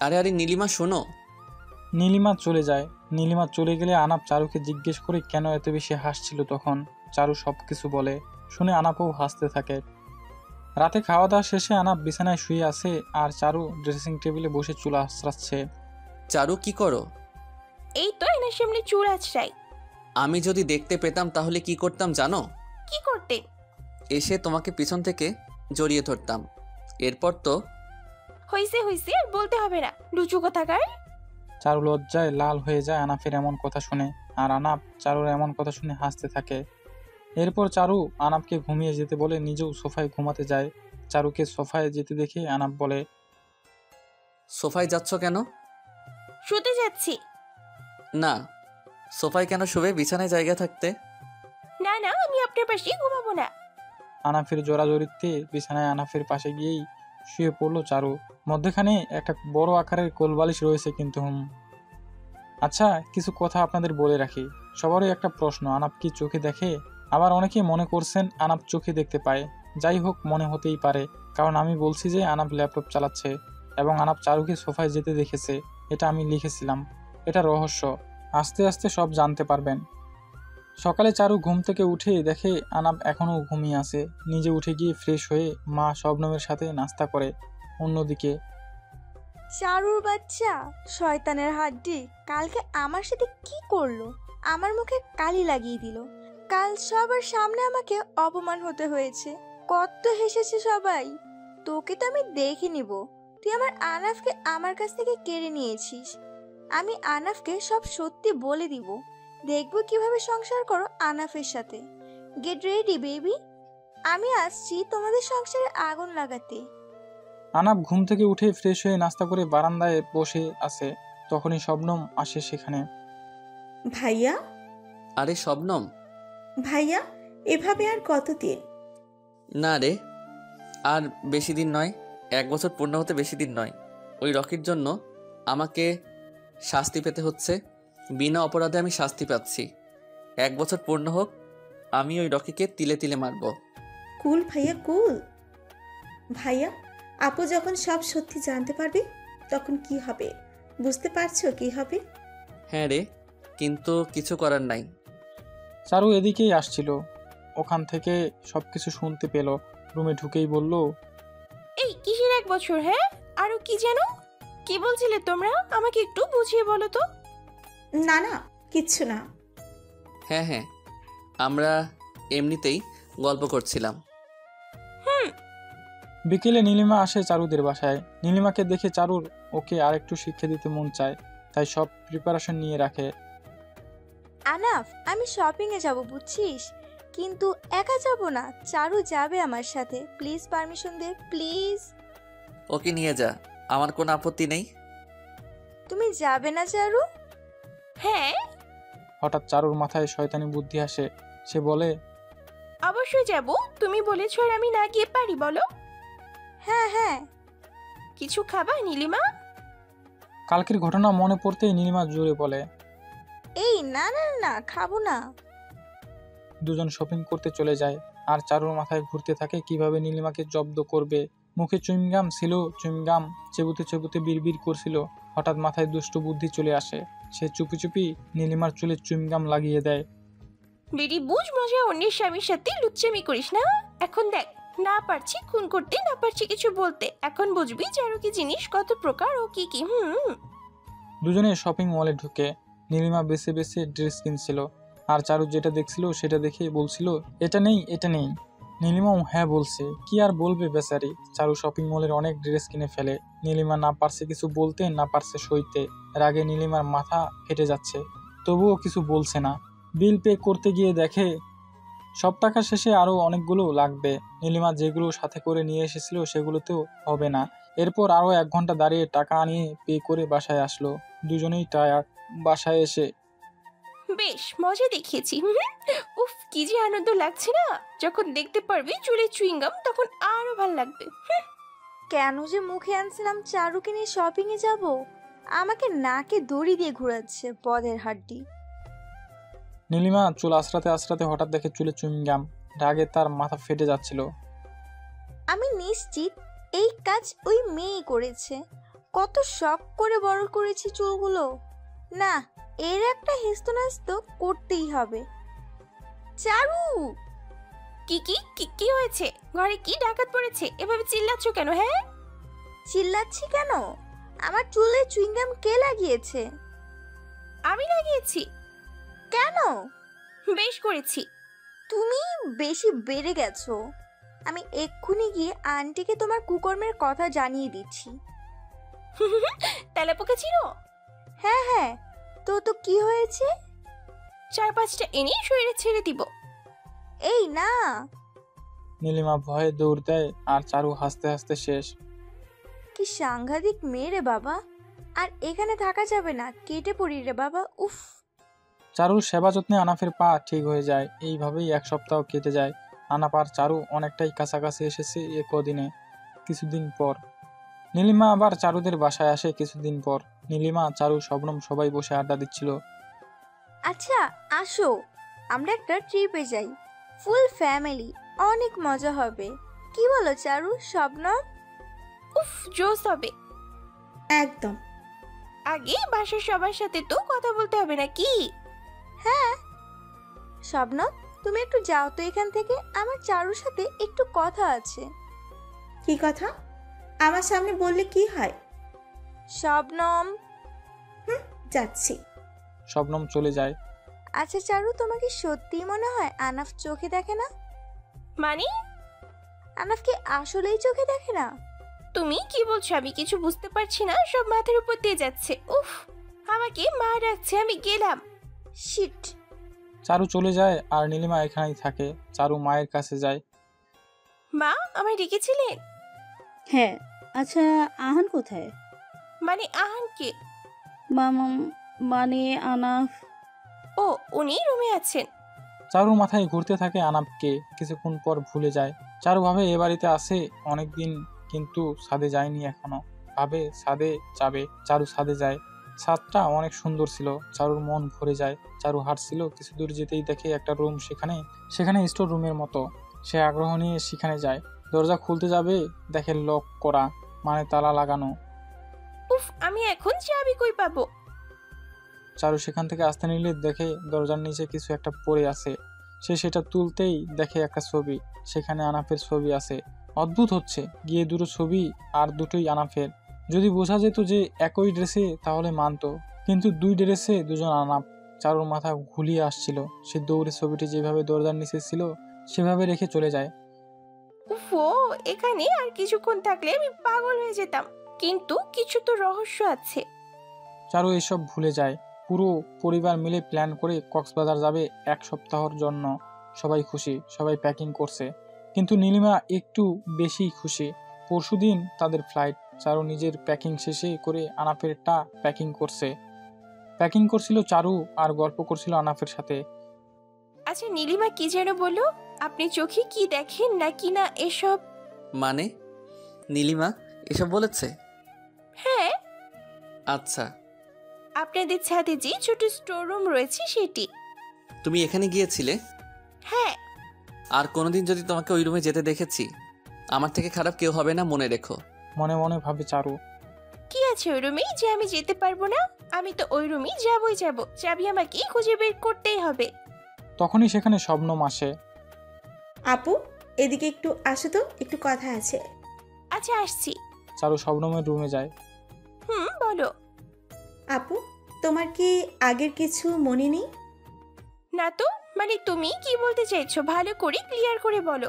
আরে আরে নীলিমা, শোনো। নীলিমা চলে যায়। নীলিমা চলে গেলে আনাপ চারুকে জিজ্ঞেস করে কেন এত বেশি হাসছিল তখন। চারু সবকিছু বলে। শুনে আনাপও হাসতে থাকে। রাতে খাওয়া দাওয়া শেষে আনাপ বিছানায় শুয়ে আছে আর চারু ড্রেসিং টেবিলে বসে চুল আঁচড়াচ্ছে। চারু, কি করো? এই তো এনার সামনে চুল আঁচড়াই। আমি যদি দেখতে পেতাম তাহলে কি করতাম জানো? কি করতে? এসে তোমাকে পিছন থেকে জড়িয়ে ধরতাম। এরপর তো হইছে হইছে, আর বলতে হবে না, লুচু কোথাকার। চারু লজ্জায় লাল হয়ে যায় আনাফের এমন কথা শুনে। আর আনাপ চারুর এমন কথা শুনে হাসতে থাকে। এরপর চারু আনাপকে ঘুমিয়ে যেতে বলে নিজেও সোফায় ঘুমাতে যায়। চারুকে সোফায় যেতে দেখে আনাপ বলে, সোফায় যাচ্ছ কেন? শুতে যাচ্ছি। না, সোফায় কেন শুবে, বিছানায় জায়গা থাকতে। না না, আমি আপনার পাশে ঘুমাবো না। আনাফের জোরাজোরিতে বিছানায় আনাফের পাশে গিয়েই শুয়ে পড়লো চারু। মধ্যখানে একটা বড় আকারের কোলবালিশ রয়েছে কিন্তু আচ্ছা, কিছু কথা আপনাদের বলে রাখি। সবারই একটা প্রশ্ন, আনাপ কি চোখে দেখে? আবার অনেকে মনে করছেন আনাপ চোখে দেখতে পায়। যাই হোক, মনে হতেই পারে, কারণ আমি বলছি যে আনাপ ল্যাপটপ চালাচ্ছে এবং আনাপ চারুকে সোফায় যেতে দেখেছে। এটা আমি লিখেছিলাম, এটা রহস্য। আস্তে আস্তে সব জানতে পারবেন। সকালে চারু ঘুম থেকে উঠে দেখে আনাপ এখনো ঘুমিয়ে আছে। নিজে উঠে গিয়ে ফ্রেশ হয়ে মা শবনমের সাথে নাস্তা করে। অন্যদিকে চারুর বাচ্চা, শয়তানের হাড্ডি, কালকে আমার সাথে কি করলো? আমার মুখে কালি লাগিয়ে দিল। কাল সবার সামনে আমাকে অপমান হতে হয়েছে। কত হেসেছে সবাই। তোকে তো আমি দেখে নিব। তুই আমার আনাফকে আমার কাছ থেকে কেড়ে নিয়েছিস। আমি আনাফকে সব সত্যি বলে দিব। দেখবো কিভাবে সংসার করো আনাফের সাথে। গেট রেডি বেবি, আমি আসছি তোমাদের সংসারে আগুন লাগাতে। আনাপ ঘুম থেকে উঠে ফ্রেশ হয়ে নাস্তা করে বারান্দায় বসে আছে। তখনই শবনম আসে সেখানে। ভাইয়া, আরে শবনম। ভাইয়া, এভাবে আর কতদিন? না রে, আর বেশি দিন নয়। 1 বছর পূর্ণ হতে বেশি দিন নয়। ওই রকির জন্য আমাকে শাস্তি পেতে হচ্ছে। বিনা অপরাধে আমি শাস্তি পাচ্ছি। 1 বছর পূর্ণ হোক, আমি ওই রকিকে তিলে তিলে মারব। কুল ভাইয়া, কুল। ভাইয়া, আপু যখন সব সত্যি জানতে পারবে তখন কি হবে? বুঝতে পারছো কি হবে? হ্যাঁ রে, কিন্তু কিছু করার নাই। চারু এদিকেই আসছিল, ওখান থেকে সবকিছু শুনতে পেল। রুমে ঢুকেই বলল, এই কিসের 1 বছর? হ্যাঁ, আরো কি যেন কি বলছিলে তোমরা? আমাকে একটু বুঝিয়ে বলো তো। না না, কিচ্ছু না। হ্যাঁ হ্যাঁ, আমরা এমনিতেই গল্প করছিলাম। বিকেলে নীলিমা আসে চারুদের বাসায়। নীলিমাকে দেখে চারুর ওকে আরেকটু শিক্ষা দিতে মন চায়, তাই সব প্রিপারেশন নিয়ে রাখে। আনাফ, আমি শপিং এ যাব বুঝছিস, কিন্তু একা যাব না, চারু যাবে আমার সাথে। প্লিজ পারমিশন দে প্লিজ। ওকে নিয়ে যা, আমার কোনো আপত্তি নেই। তুমি যাবে না চারু? হ্যাঁ। হঠাৎ চারুর মাথায় শয়তানি বুদ্ধি আসে। সে বলে, অবশ্যই যাব। তুমি বলেছো আর আমি না গিয়ে পারি বলো? হ্যাঁ হ্যাঁ। কিছু খাবা নীলিমা? কালকের ঘটনা মনে পড়তেই নীলিমা জোরে বলে, এই না না না, খাবো না। দুজন শপিং করতে চলে যায়। আর চারুর মাথায় ঘুরতে থাকে কিভাবে নীলিমাকে জব্দ করবে। মুখে চুইংগাম ছিল, চুইংগাম চেবুতে চেবুতে বিড়বিড় করছিল। হঠাৎ মাথায় দুষ্ট বুদ্ধি চলে আসে। সে চুপি চুপি নীলিমার চুলে চুইংগাম লাগিয়ে দেয়। বেরি বুঝ মজা, অন্যের স্বামীর সাথে লুচ্চামি করিস না। এখন দেখ, না পারছি খুন করতে, না পারছি কিছু বলতে। এখন বুঝবি চারু কি জিনিস, কত প্রকার ও কি কি। দুজনে শপিং মলে ঢুকে নীলিমা বেছে বেছে ড্রেস কিনছিল। আর চারু যেটা দেখছিল সেটা দেখে বলছিল, এটা নেই এটা নেই। নীলিমাও হ্যাঁ বলছে। কি আর বলবে বেচারি। চারু শপিং মলের অনেক ড্রেস কিনে ফেলে। নীলিমা না পারছে কিছু বলতে, না পারছে সইতে। রাগে নীলিমার মাথা ফেটে যাচ্ছে, তবুও কিছু বলছে না। বিল পে করতে গিয়ে দেখে সব টাকা শেষে আরো অনেকগুলো লাগবে। নীলিমা যেগুলো সাথে করে নিয়ে এসেছিল সেগুলোতেও হবে না। এরপর আরো 1 ঘন্টা দাঁড়িয়ে টাকা নিয়ে পে করে বাসায় আসলো। দুজনেই টায়ার্ড। বাসায় এসে বেশ মজা দেখিয়েছি। উফ, কি যে আনন্দ লাগছে না। যখন দেখতে পারবি চুলে চুইংগাম তখন আরো ভালো লাগবে। কেন যে মুখে আনছিলাম চারুকে নিয়ে শপিং এ যাব, আমাকে নাকে দড়ি দিয়ে ঘোরাচ্ছে পদের হাড্ডি। নীলিমা চুল আঁচড়াতে আঁচড়াতে হঠাৎ দেখে চুলে চুইংগাম। রাগে তার মাথা ফেটে যাচ্ছিল। আমি নিশ্চিত এই কাজ ওই মেয়েই করেছে। কত শখ করে বড় করেছি চুলগুলো। না, এর একটা হেস্তনাস্ত করতেই হবে। চারু! কি কি কি কি হয়েছে? ঘরে কি ডাকাত পড়েছে? এভাবে চিল্লাচ্ছ কেন? হ্যাঁ, চিল্লাচ্ছি কেন? আমার চুলে চুইংগাম কে লাগিয়েছে? আমি লাগিয়েছি। কেন? বেশ করেছি। তুমি বেশি বেড়ে গেছো। আমি এক্ষুনি গিয়ে আন্টিকে তোমার কুকর্মের কথা জানিয়ে দিচ্ছি। তেলাপোকা ছিল? হ্যাঁ হ্যাঁ, তো কি হয়েছে? 4-5টা এনে শরীরে ছেড়ে দিব। এই না। নীলিমা ভয়ে দৌড় দেয় আর চারু হাসতে হাসতে শেষ। কি সাংঘাতিক মেয়ে রে বাবা। আর এখানে থাকা যাবে না, কেটে পড়ি রে বাবা। উফ। চারুর সেবা যত্নে আনাফের পা ঠিক হয়ে যায়। এইভাবেই 1 সপ্তাহ কেটে যায়। আনাপ আর চারু অনেকটাই কাছাকাছি এসেছে এ কদিনে। কিছুদিন পর নীলিমা আবার চারুদের বাসায় আসে। কিছুদিন পর নীলিমা, চারু, শবনম সবাই বসে আড্ডা দিচ্ছিল। আচ্ছা আসো, আমরা একটা ট্রিপে যাই, ফুল ফ্যামিলি, অনেক মজা হবে। কি বলো চারু, শবনম? উফ, জোস হবে একদম। আগে বাসার সবার সাথে তো কথা বলতে হবে নাকি? হ্যাঁ। শবনম, তুমি একটু যাও তো এখান থেকে, আমার চারুর সাথে একটু কথা আছে। কি কথা? আমার সামনে বললে কি হয়? শবনম। যাচ্ছি। শবনম চলে যায়। আচ্ছা চারু, তোমাকে সত্যি মনে হয় আনাফ চোখে দেখে না? মানে? আনাফ কি আসলেই চোখে দেখে না? তুমি কি বলছো? আমি কিছু বুঝতে পারছি না, সব মাথার উপর দিয়ে যাচ্ছে। উফ, আমাকে মা ডাকছে, আমি গেলাম। শিট। চারু চলে যায় আর নীলিমা এখানেই থাকে। চারু মায়ের কাছে যায়। মা, আমায় ডেকেছিলেন? হ্যাঁ। আচ্ছা, আহান কোথায়? মানে আহানকে? মামা মানে আনাফ? ও, উনি রুমে আছেন। চারুর মাথায় ঘুরতে থাকে আনাপকে, কিছুক্ষণ পর ভুলে যায়। চারু ভাবে এ বাড়িতে আসে অনেকদিন, কিন্তু ছাদে যায়নি এখনো। ভাবে ছাদে যাবে। চারু ছাদে যায়। ছাদটা অনেক সুন্দর ছিল। চারুর মন ভরে যায়। চারু হাঁটছিল, কিছু দূর যেতেই দেখে একটা রুম, সেখানে স্টোর রুমের মতো। সে আগ্রহ নিয়ে সেখানে যায়। দরজা খুলতে যাবে, দেখে লক করা, মানে তালা লাগানো। উফ, আমি এখন চাবি কই পাবো? চারু সেখান থেকে আসতে নিলে দেখে দরজার নিচে কিছু একটা পড়ে আছে। সে সেটা তুলতেই দেখে একটা ছবি, সেখানে আনাফের ছবি আছে। অদ্ভুত হচ্ছে, গিয়ে দুটো ছবি আর দুটোই আনাফের। যদি বোঝা যেত যে একই ড্রেসে তাহলে মানতো, কিন্তু দুই ড্রেসে দুজন আনাফ। চারুর মাথা ঘুলিয়ে আসছিল। সে দৌড়ে ছবিটি যেভাবে দরজার নিচে ছিল সেভাবে রেখে চলে যায়। উফো, এখানে আর কিছুক্ষণ থাকলে আমি পাগল হয়ে যেতাম, কিন্তু কিছু তো রহস্য আছে। চারু এসব ভুলে যায়। পুরো পরিবার মিলে প্ল্যান করে কক্সবাজার যাবে 1 সপ্তাহের জন্য। সবাই খুশি, সবাই প্যাকিং করছে, কিন্তু নীলিমা একটু বেশি খুশি। পরশুদিন তাদের ফ্লাইট। চারু নিজের প্যাকিং শেষে করে আনাফেরটা প্যাকিং করছিল চারু, আর গল্প করছিল আনাফের সাথে। আচ্ছা, নীলিমা কি যেন বলো? আপনি চোখে কি দেখেন নাকি না এসব? মানে নীলিমা এসব বলেছে? হ্যাঁ, আচ্ছা। আপনাদের ছাদে যে ছোট স্টোর রুম রয়েছে সেটি। তুমি এখানে গিয়েছিলে? হ্যাঁ। আর কোনোদিন যদি তোমাকে ওই রুমে যেতে দেখেছি, আমার থেকে খারাপ কেউ হবে না, মনে রেখো। মনে মনে ভাবে চারু। কি আছে ওই রুমে যে আমি যেতে পারবো না? আমি তো ওই রুমে যাবই যাব, চাবি আমাকে খুঁজে বের করতেই হবে। তখনই সেখানে শবনম আসে। আপু, এদিকে একটু আসো তো, একটু কথা আছে। আচ্ছা, আসছি। চারু শবনমের রুমে যায়। বলো। আপু, তোমার কি আগের কিছু মনে নেই? না তো, মানে তুমি কি বলতে চাইছো? ভালো করে ক্লিয়ার করে বলো।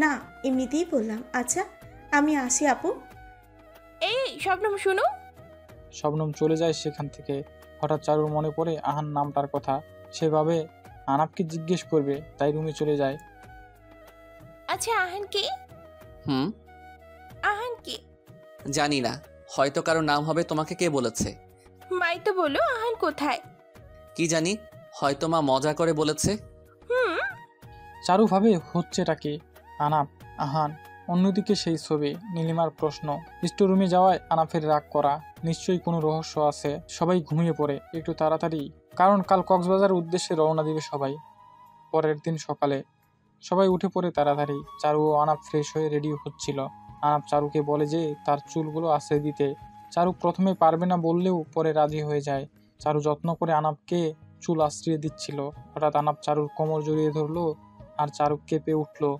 না, এমনিতেই বললাম। আচ্ছা, আমি আসি আপু। এই শবনম, শুনো। শবনম চলে যায় সেখান থেকে। হঠাৎ চারুর মনে পড়ে আহান নামটার কথা। সেভাবে আনাপকে জিজ্ঞেস করবে, তাই রুমে চলে যায়। আচ্ছা, আহান কে? আহান কে? জানি না, হয়তো কারো নাম হবে। তোমাকে কে বলেছে? মাই তো বলো আহান কোথায়। কি জানি, হয়তো মা মজা করে বলেছে। চারু ভাবে হচ্ছেটা কি? আনাপ, আহান, অন্যদিকে সেই ছবি। নীলিমার প্রশ্ন। স্টোর রুমে যাওয়ায় আনাফের রাগ করা। নিশ্চয়ই কোনো রহস্য আছে। সবাই ঘুমিয়ে পড়ে একটু তাড়াতাড়ি, কারণ কাল কক্সবাজারের উদ্দেশ্যে রওনা দিবে সবাই। পরের দিন সকালে সবাই উঠে পড়ে তাড়াতাড়ি। চারু ও আনাপ ফ্রেশ হয়ে রেডি হচ্ছিল। আনাপ চারুকে বলে যে তার চুলগুলো আশ্রয় দিতে। চারু প্রথমে পারবে না বললেও পরে রাজি হয়ে যায়। চারু যত্ন করে আনাপকে চুল আশ্রিয়ে দিচ্ছিল। হঠাৎ আনাপ চারুর কোমর জড়িয়ে ধরলো আর চারু কেঁপে উঠলো।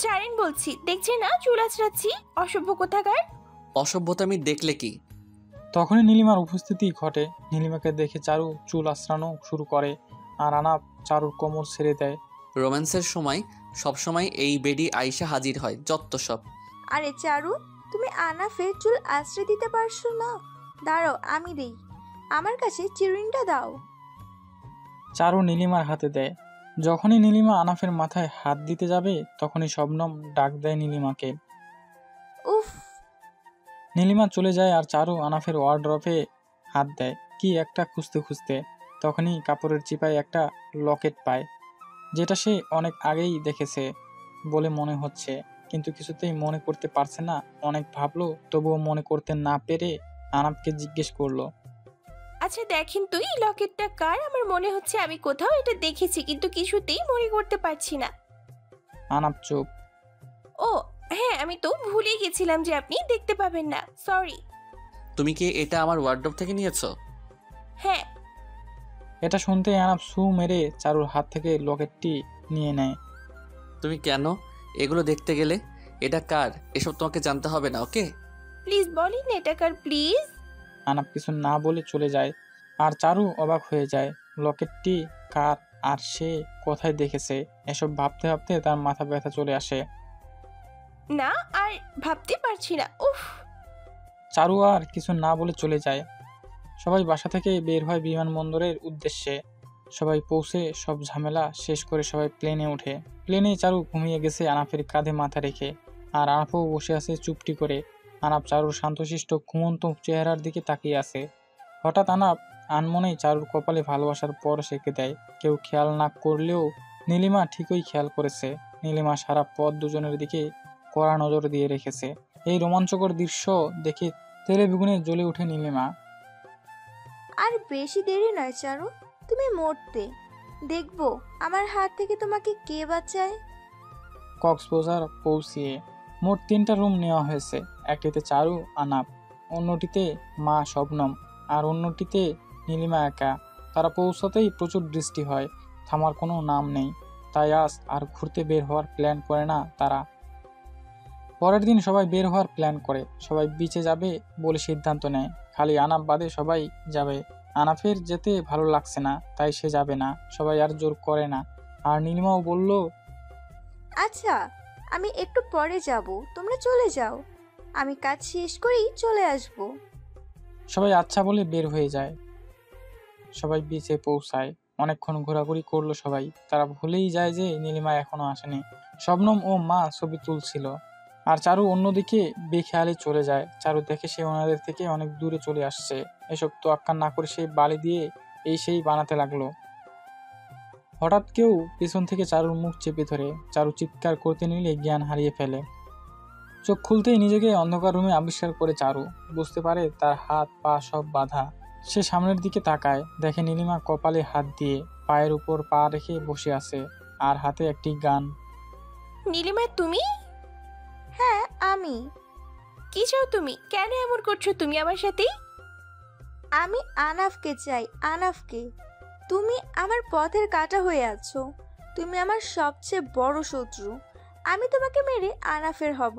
চারেন বলছি, দেখছে না চুল আঁচড়াচ্ছি? অসভ্য কোথাকার। অসভ্যতা আমি দেখলে কি? তখনই নীলিমার উপস্থিতি ঘটে। নীলিমাকে দেখে চারু চুল আঁচড়ানো শুরু করে আর আনাপ চারুর কোমর ছেড়ে দেয়। রোম্যান্সের সময় সবসময় এই বেডি আইসা হাজির হয়, যত সব। আরে চারু, তুমি আনাফের চুল আশ্রয় দিতে পারছো না? দাঁড়াও, আমি দেই। আমার কাছে চিরুনিটা দাও। চারু নীলিমার হাতে দেয়। যখনই নীলিমা আনাফের মাথায় হাত দিতে যাবে তখনই শবনম ডাক দেয় নীলিমাকে। উফ। নীলিমা চলে যায় আর চারু আনাফের ওয়ার্ড্রপে হাত দেয় কি একটা খুঁজতে খুঁজতে। তখনই কাপড়ের চিপায় একটা লকেট পায়, যেটা সে অনেক আগেই দেখেছে বলে মনে হচ্ছে, কিন্তু কিছুতেই মনে করতে পারছে না। অনেক ভাবলো, তবুও মনে করতে না পেরে আনাফকে জিজ্ঞেস করলো, আচ্ছা দেখেন তো এই লকেটটা কার? আমার মনে হচ্ছে আমি কোথাও এটা দেখেছি, কিন্তু কিছুতেই মনে করতে পারছি না। আনাফ চুপ। ও হ্যাঁ, আমি তো ভুলে গেছিলাম যে আপনি দেখতে পাবেন না, সরি। তুমি কি এটা আমার ওয়ার্ডরোব থেকে নিয়েছো? হ্যাঁ। এটা শুনতে আনাফ সু মেরে চারুর হাত থেকে লকেটটি নিয়ে নেয়। তুমি কেন এগুলো দেখতে গেলে? এটা কার এসব তোমাকে জানতে হবে না, ওকে? প্লিজ বলিন এটা কার, প্লিজ। আনাপ কিছু না বলে চলে যায় আর চারু অবাক হয়ে যায়। লকেটটি কার আর সে কোথায় দেখেছে? এসব ভাবতে ভাবতে তার মাথা ব্যথা চলে আসে। না আর ভাবতে পারছি না, উফ। চারু আর কিছু না বলে চলে যায়। সবাই বাসা থেকে বের হয় বিমানবন্দরের উদ্দেশ্যে। সবাই পৌঁছে সব ঝামেলা শেষ করে সবাই প্লেনে ওঠে। প্লেনে চারু ঘুমিয়ে গেছে আনাফের কাঁধে মাথা রেখে, আর আনাফও বসে আছে চুপটি করে। আনাপ চারুর শান্তশিষ্ট ঘুমন্ত চেহারার দিকে তাকিয়ে আছে। হঠাৎ আনাপ আনমনেই চারুর কপালে ভালোবাসার পরশ এঁকে দেয়। কেউ খেয়াল না করলেও নীলিমা ঠিকই খেয়াল করেছে। নীলিমা সারা পথ দুজনের দিকে কড়া নজর দিয়ে রেখেছে। এই রোমাঞ্চকর দৃশ্য দেখে তেলে বেগুনে জ্বলে ওঠে নীলিমা। আর বেশি দেরি নয় চারু, তুমি মরতে দেখবো আমার হাত থেকে তোমাকে কে বাঁচায়। কক্সবাজার পৌঁছিয়ে মোট 3টা রুম নেওয়া হয়েছে। একটিতে চারু আনাপ, অন্যটিতে মা শবনম, আর অন্যটিতে নীলিমা একা। তারা পৌঁছাতেই প্রচুর বৃষ্টি হয়, থামার কোনো নাম নেই। তাই আজ আর ঘুরতে বের হওয়ার প্ল্যান করে না তারা। পরের দিন সবাই বের হওয়ার প্ল্যান করে। সবাই বিচে যাবে বলে সিদ্ধান্ত নেয়। খালি আনাপ বাদে সবাই যাবে। আনাফের যেতে ভালো লাগছে না, তাই সে যাবে না। সবাই আর জোর করে না। আর নীলিমাও বলল, আচ্ছা আমি একটু পরে যাব, তোমরা চলে যাও, আমি কাজ শেষ করেই চলে আসব। সবাই আচ্ছা বলে বের হয়ে যায়। সবাই বিচে পৌঁছায়। অনেকক্ষণ ঘোরাঘুরি করলো সবাই। তারা ভুলেই যায় যে নীলিমা এখনো আসেনি। শবনম ও মা ছবি তুলছিল, আর চারু অন্যদিকে বেখেয়ালে চলে যায়। চারু দেখে সে ওনাদের থেকে অনেক দূরে চলে আসছে। এসব তো আক্কা না করে সে বালি দিয়ে এই সেই বানাতে লাগলো। হঠাৎ কেউ পেছন থেকে চারুর মুখ চেপে ধরে। চারু চিৎকার করতে নিলে জ্ঞান হারিয়ে ফেলে। চোখ খুলতেই নিজেকে অন্ধকার রুমে আবিষ্কার করে চারু বুঝতে পারে তার হাত পা সব বাঁধা। সে সামনের দিকে তাকায়, দেখে নীলিমা কপালে হাত দিয়ে পায়ের উপর পা রেখে বসে আছে, আর হাতে একটি গান। নীলিমা তুমি? হ্যাঁ আমি। কি চাও তুমি? কেন এমন করছো তুমি আমার সাথে? আমি আনাফকে চাই, আনাফকে। তুমি আমার পথের কাঁটা হয়ে আছো, তুমি আমার সবচেয়ে বড় শত্রু। আমি তোমাকে মেরে আনাফের হব।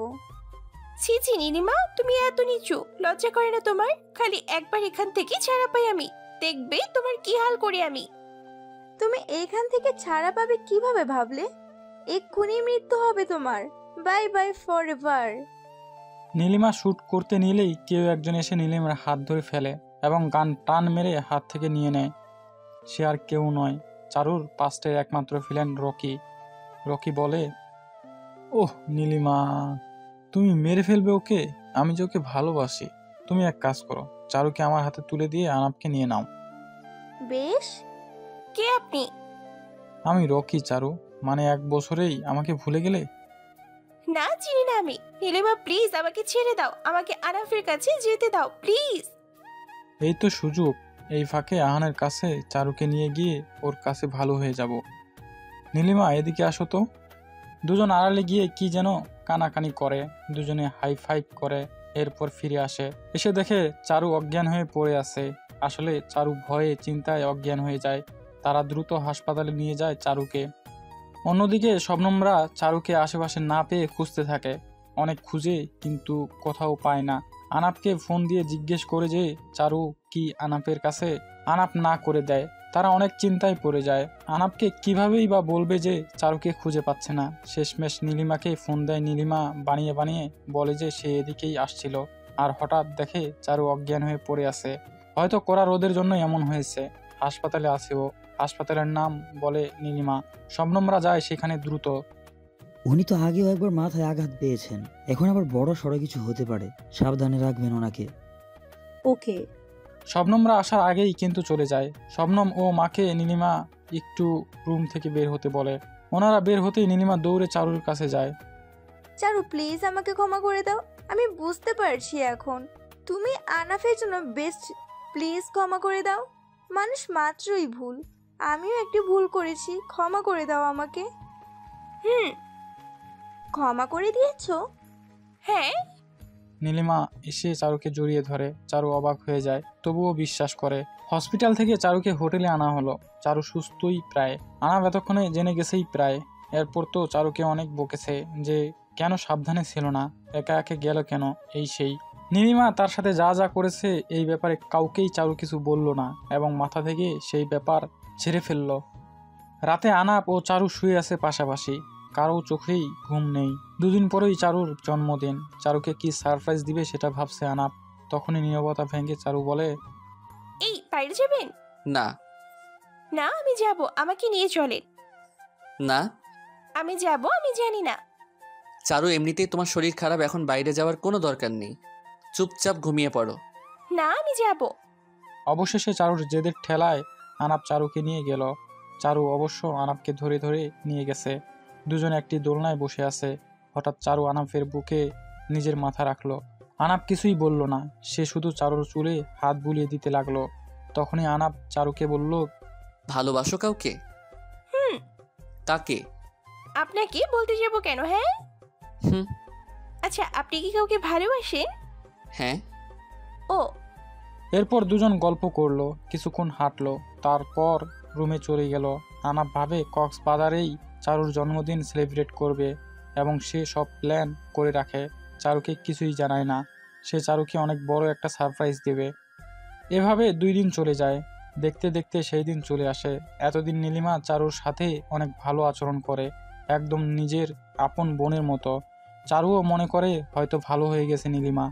ছি ছি নীলিমা, তুমি এত নিচু, লজ্জা করে না তোমার? খালি একবার এখান থেকে ছাড়া পাই আমি, দেখবে তোমার কি হাল করি আমি। তুমি এখান থেকে ছাড়া পাবে কিভাবে ভাবলে? এক্ষুনি মৃত্যু হবে তোমার। Bye bye for ever. Nilima shoot করতে নিলেই কেউ একজন এসে নীলিমার হাত ধরে ফেলে এবং গান টান মেরে হাত থেকে নিয়ে নেয়। সে আর কেউ নয়, চারুর পাস্টের একমাত্র ভিলেন রকি। রকি বলে, ওহ নীলিমা, তুমি মেরে ফেলবে ওকে? আমি যে ওকে ভালোবাসি। তুমি এক কাজ করো, চারুকে আমার হাতে তুলে দিয়ে আনাপকে নিয়ে নাও। বেশ। কে আপনি? আমি রকি চারু, মানে 1 বছরেই আমাকে ভুলে গেলে? না চিনি না আমি। নীলিমা প্লিজ আমাকে ছেড়ে দাও, আমাকে আনাফের কাছে যেতে দাও প্লিজ। এই তো সুযোগ। এই ফাঁকে আহানের কাছে চারুকে নিয়ে গিয়ে ওর কাছে ভালো হয়ে যাব। নীলিমা এদিকে আসো তো। দুজন আড়ালে গিয়ে কি যেন কানাকানি করে, দুজনে হাই ফাইভ করে, এরপর ফিরে আসে। এসে দেখে চারু অজ্ঞান হয়ে পড়ে আছে। আসলে চারু ভয়ে চিন্তায় অজ্ঞান হয়ে যায়। তারা দ্রুত হাসপাতালে নিয়ে যায় চারুকে। অন্যদিকে শবনমরা চারুকে আশেপাশে না পেয়ে খুঁজতে থাকে। অনেক খুঁজে কিন্তু কোথাও পায় না। আনাপকে ফোন দিয়ে জিজ্ঞেস করে যে চারু কি আনাপের কাছে। আনাপ না করে দেয়। তারা অনেক চিন্তায় পড়ে যায়। আনাপকে কিভাবেই বা বলবে যে চারুকে খুঁজে পাচ্ছে না। শেষমেশ নীলিমাকে ফোন দেয়। নীলিমা বানিয়ে বানিয়ে বলে যে সে এদিকেই আসছিল, আর হঠাৎ দেখে চারু অজ্ঞান হয়ে পড়ে আছে। হয়তো কড়া রোদের জন্য এমন হয়েছে। হাসপাতালে আছে ও। হাসপাতালের নাম বলে নীলিমা। শবনমরা যায় সেখানে দ্রুত। উনি তো আগেও একবার মাথায় আঘাত পেয়েছেন, এখন আবার বড় সড়ো কিছু হতে পারে, সাবধানে রাখবেন ওনাকে। ওকে। শবনমরা আসার আগেই কিন্তু চলে যায়। শবনম ও মাকে নীলিমা একটু রুম থেকে বের হতে বলে। ওনারা বের হতেই নীলিমা দৌড়ে চারুর কাছে যায়। চারু প্লিজ আমাকে ক্ষমা করে দাও, আমি বুঝতে পারছি এখন তুমি আনাফের জন্য বেস্ট। প্লিজ ক্ষমা করে দাও, মানুষ মাত্রই ভুল, আমিও একটি ভুল করেছি, ক্ষমা করে দাও আমাকে। ক্ষমা করে দিয়েছো? হ্যাঁ। নীলিমা এসে চারুকে জড়িয়ে ধরে। চারু অবাক হয়ে যায়, তবুও বিশ্বাস করে। হসপিটাল থেকে চারুকে হোটেলে আনা হলো। চারু সুস্থই প্রায়। আনা এতক্ষণে জেনে গেছেই প্রায়। এরপর তো চারুকে অনেক বকেছে যে কেন সাবধানে ছিল না, একা একা গেল কেন, এই সেই। নীলিমা তার সাথে যা যা করেছে এই ব্যাপারে কাউকেই চারু কিছু বলল না এবং মাথা থেকে সেই ব্যাপার ছেড়ে ফেলল। রাতে আনাপ ও চারু শুয়ে আছে পাশাপাশি। কারো চোখেই ঘুম নেই। 2 দিন পরেই চারুর জন্মদিন। চারুকে কি সারপ্রাইজ দিবে সেটা ভাবছে আনাপ। তখনই নীরবতা ভেঙে চারু বলে, এই বাইরে যাবেন? না। না আমি যাব, আমাকে নিয়ে চলেন। না আমি যাব, আমি জানি না। চারু, এমনিতেই তোমার শরীর খারাপ, এখন বাইরে যাওয়ার কোনো দরকার নেই। চুপচাপ ঘুমিয়ে পড়ো। না আমি যাব। অবশেষে চারুর জেদের ঠেলায় আনাপ চারুকে নিয়ে গেল। চারু অবশ্য আনাপকে ধরে ধরে নিয়ে গেছে। দুজনে একটি দোলনায় বসে আছে। হঠাৎ চারু আনাপের বুকে নিজের মাথা রাখলো। আনাপ কিছুই বলল না, সে শুধু চারুর চুলে হাত বুলিয়ে দিতে লাগলো। তখনই আনাপ চারুকে বলল, ভালোবাসো কাউকে? কাকে? আপনাকে বলতে যাব কেন? হ্যাঁ হুম। আচ্ছা, আপনি কি কাউকে ভালোবাসেন? হ্যাঁ। ও। এরপর দুজন গল্প করলো, কিছুক্ষণ হাঁটলো, তারপর রুমে চলে গেল। আনাপ ভাবে কক্সবাজারেই চারুর জন্মদিন সেলিব্রেট করবে এবং সে সব প্ল্যান করে রাখে। চারুকে কিছুই জানায় না, সে চারুকে অনেক বড় একটা সারপ্রাইজ দেবে। এভাবে 2 দিন চলে যায়। দেখতে দেখতে সেই দিন চলে আসে। এতদিন নীলিমা চারুর সাথে অনেক ভালো আচরণ করে, একদম নিজের আপন বোনের মতো। চারুও মনে করে হয়তো ভালো হয়ে গেছে নীলিমা।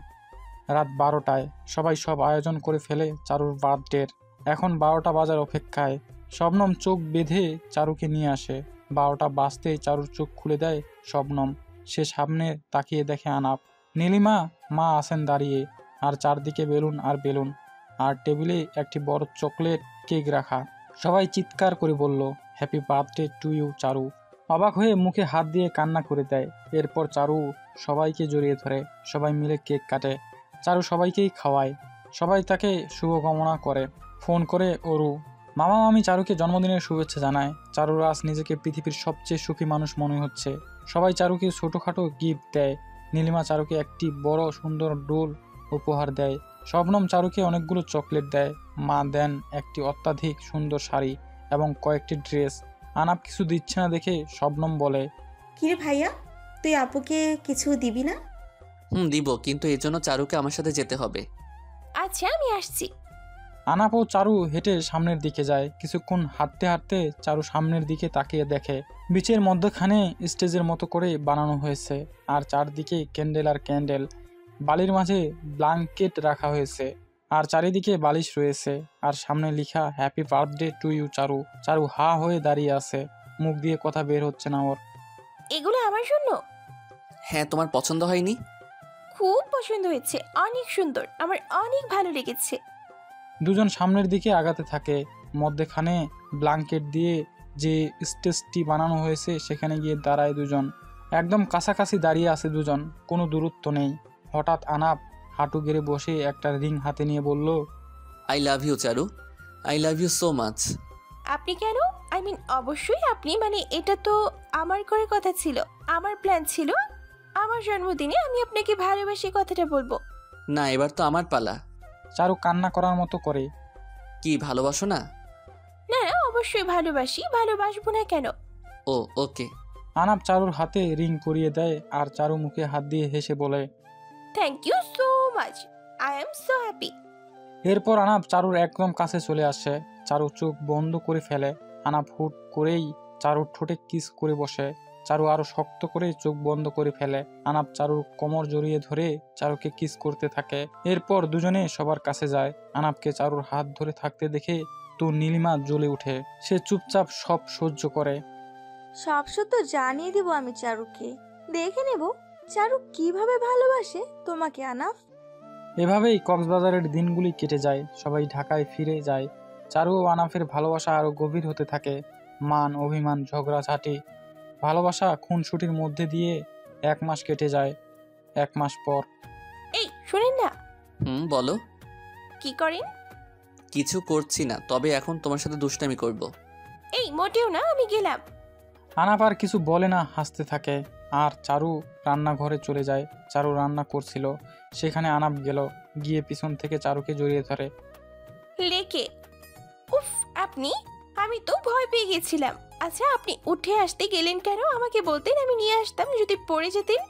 রাত 12টায় সবাই সব আয়োজন করে ফেলে চারুর বার্থডের। এখন 12টা বাজার অপেক্ষায়। শবনম চোখ বেঁধে চারুকে নিয়ে আসে। 12টা বাজতেই চারুর চোখ খুলে দেয় শবনম। সে সামনে তাকিয়ে দেখে আনাপ, নীলিমা, মা আছেন দাঁড়িয়ে, আর চারদিকে বেলুন আর বেলুন, আর টেবিলে একটি বড় চকলেট কেক রাখা। সবাই চিৎকার করে বলল, হ্যাপি বার্থডে টু ইউ চারু। অবাক হয়ে মুখে হাত দিয়ে কান্না করে দেয়। এরপর চারু সবাইকে জড়িয়ে ধরে, সবাই মিলে কেক কাটে। চারু সবাইকেই খাওয়ায়। সবাই তাকে শুভকামনা করে। ফোন করে অরু, মামা মামি চারুকে জন্মদিনের শুভেচ্ছা জানায়। চারুর আজ নিজেকে পৃথিবীর সবচেয়ে সুখী মানুষ মনে হচ্ছে। সবাই চারুকে ছোটোখাটো গিফট দেয়। নীলিমা চারুকে একটি বড় সুন্দর ডোল উপহার দেয়। শবনম চারুকে অনেকগুলো চকলেট দেয়। মা দেন একটি অত্যাধিক সুন্দর শাড়ি এবং কয়েকটি ড্রেস। আনাপ কিছু দিচ্ছে না দেখে শবনম বলে, কিরে ভাইয়া, তুই আপুকে কিছু দিবি না? দিব, কিন্তু এর জন্য চারুকে আমার সাথে যেতে হবে। আচ্ছা আমি আসছি। আনাপ ও চারু হেঁটে সামনের দিকে যায়। কিছুক্ষণ হাঁটতে হাঁটতে চারু সামনের দিকে তাকিয়ে দেখে বিচের মধ্যখানে স্টেজের মতো করে বানানো হয়েছে, আর চারদিকে ক্যান্ডেল আর ক্যান্ডেল। বালির মাঝে ব্ল্যাঙ্কেট রাখা হয়েছে, আর চারিদিকে বালিশ রয়েছে, আর সামনে লেখা হ্যাপি বার্থডে টু ইউ চারু। চারু হা হয়ে দাঁড়িয়ে আছে, মুখ দিয়ে কথা বের হচ্ছে না ওর। এগুলো আমার জন্য? হ্যাঁ, তোমার পছন্দ হয়নি? খুব পছন্দ হয়েছে, অনেক সুন্দর, আমার অনেক ভালো লেগেছে। দুজন সামনের দিকে আগাতে থাকে। মধ্যেখানে ব্ল্যাঙ্কেট দিয়ে যে স্টেজটি বানানো হয়েছে সেখানে গিয়ে দাঁড়ায় দুজন। একদম কাছাকাছি দাঁড়িয়ে আছে দুজন, কোনো দূরত্ব নেই। হঠাৎ আনাপ হাঁটু গেড়ে বসে একটা রিং হাতে নিয়ে বলল, I love you Charu, I love you so much. আপনি কেন? আই মিন অবশ্যই আপনি, মানে এটা তো আমার করার কথা ছিল, আমার প্ল্যান ছিল আমার জন্মদিনে আমি আপনাকে ভালোবাসি কথাটা বলবো। না, এবার তো আমার পালা। চারু কান্না করার মতো করে, কি ভালোবাসো না? না না, অবশ্যই ভালোবাসি, ভালোবাসবো না কেন? ও ওকে। আনাপ চারুর হাতে রিং করিয়ে দেয়, আর চারু মুখে হাত দিয়ে হেসে বলে, thank you so much, I am so happy. এরপর আনাপ চারুর একদম কাছে চলে আসে। চারু চোখ বন্ধ করে ফেলে। আনাপ হুট করেই চারুর ঠোঁটে কিস করে বসে। চারু আরো শক্ত করে চোখ বন্ধ করে ফেলে। আনাপ চারুর কোমর জড়িয়ে ধরে চারুকে কিস করতে থাকে। এরপর দুজনে সবার কাছে যায়। আনাপকে চারুর হাত ধরে থাকতে দেখে তো নীলিমা জ্বলে উঠে। সে চুপচাপ সব সহ্য করে। সব সত্য জানিয়ে দিব আমি চারুকে, দেখে নেব চারু কিভাবে ভালোবাসে তোমাকে আনাফ। এভাবেই কক্সবাজারের দিনগুলি কেটে যায়। সবাই ঢাকায় ফিরে যায়। চারু ও আনাফের ভালোবাসা আরো গভীর হতে থাকে। মান অভিমান ঝগড়াঝাটি ভালোবাসা খুনসুটির মধ্যে দিয়ে 1 মাস কেটে যায়। 1 মাস পর, এই শুনেন না। বলো। কি করেন? কিছু করছি না, তবে এখন তোমার সাথে দুষ্টামি করব। এই মোটেও না, আমি গেলাম। আনাপ আর কিছু বলে না, হাসতে থাকে। আর চারু রান্নাঘরে চলে যায়। চারু রান্না করছিল, সেখানে আনাপ গেল, গিয়ে পিছন থেকে চারুকে জড়িয়ে ধরে। লেকে উফ, আপনি, আমি তো ভয় পেয়ে গেছিলাম। আচ্ছা আপনি উঠে আসতে গেলেন কেন? আমাকে বলতেন, আমি নিয়ে আসতাম যদি পড়ে যেতেন।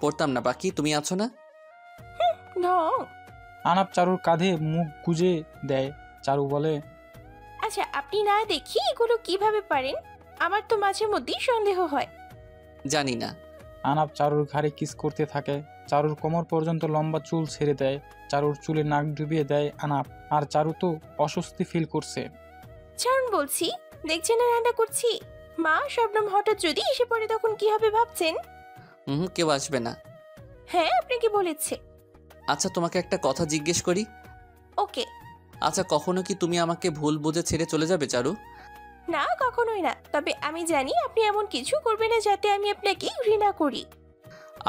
পড়তাম না, বাকি তুমি আছো না। না। আনাপ চারুর কাঁধে মুখ গুজে দেয়। চারু বলে, আচ্ছা আপনি না দেখি এগুলো কিভাবে পারেন? আমার তো মাঝে মধ্যেই সন্দেহ হয়। জানি না। আনাপ চারুর ঘাড়ে কিস করতে থাকে। চারুর কোমর পর্যন্ত লম্বা চুল ছেড়ে দেয়। চারুর চুলে নাক ডুবিয়ে দেয় আনাপ। আর চারু তো অস্বস্তি ফিল করছে। ছাড়ুন বলছি, দেখছেন না রান্না করছি। মা শবনম হঠাৎ যদি এসে পড়ে তখন কি হবে ভাবছেন? কেউ আসবে না। হ্যাঁ, আপনাকে বলেছে। আচ্ছা, তোমাকে একটা কথা জিজ্ঞেস করি। ওকে। আচ্ছা, কখনো কি তুমি আমাকে ভুল বুঝে ছেড়ে চলে যাবে চারু? না, কখনোই না। তবে আমি জানি আপনি এমন কিছু করবেন না যাতে আমি আপনাকে ঘৃণা করি।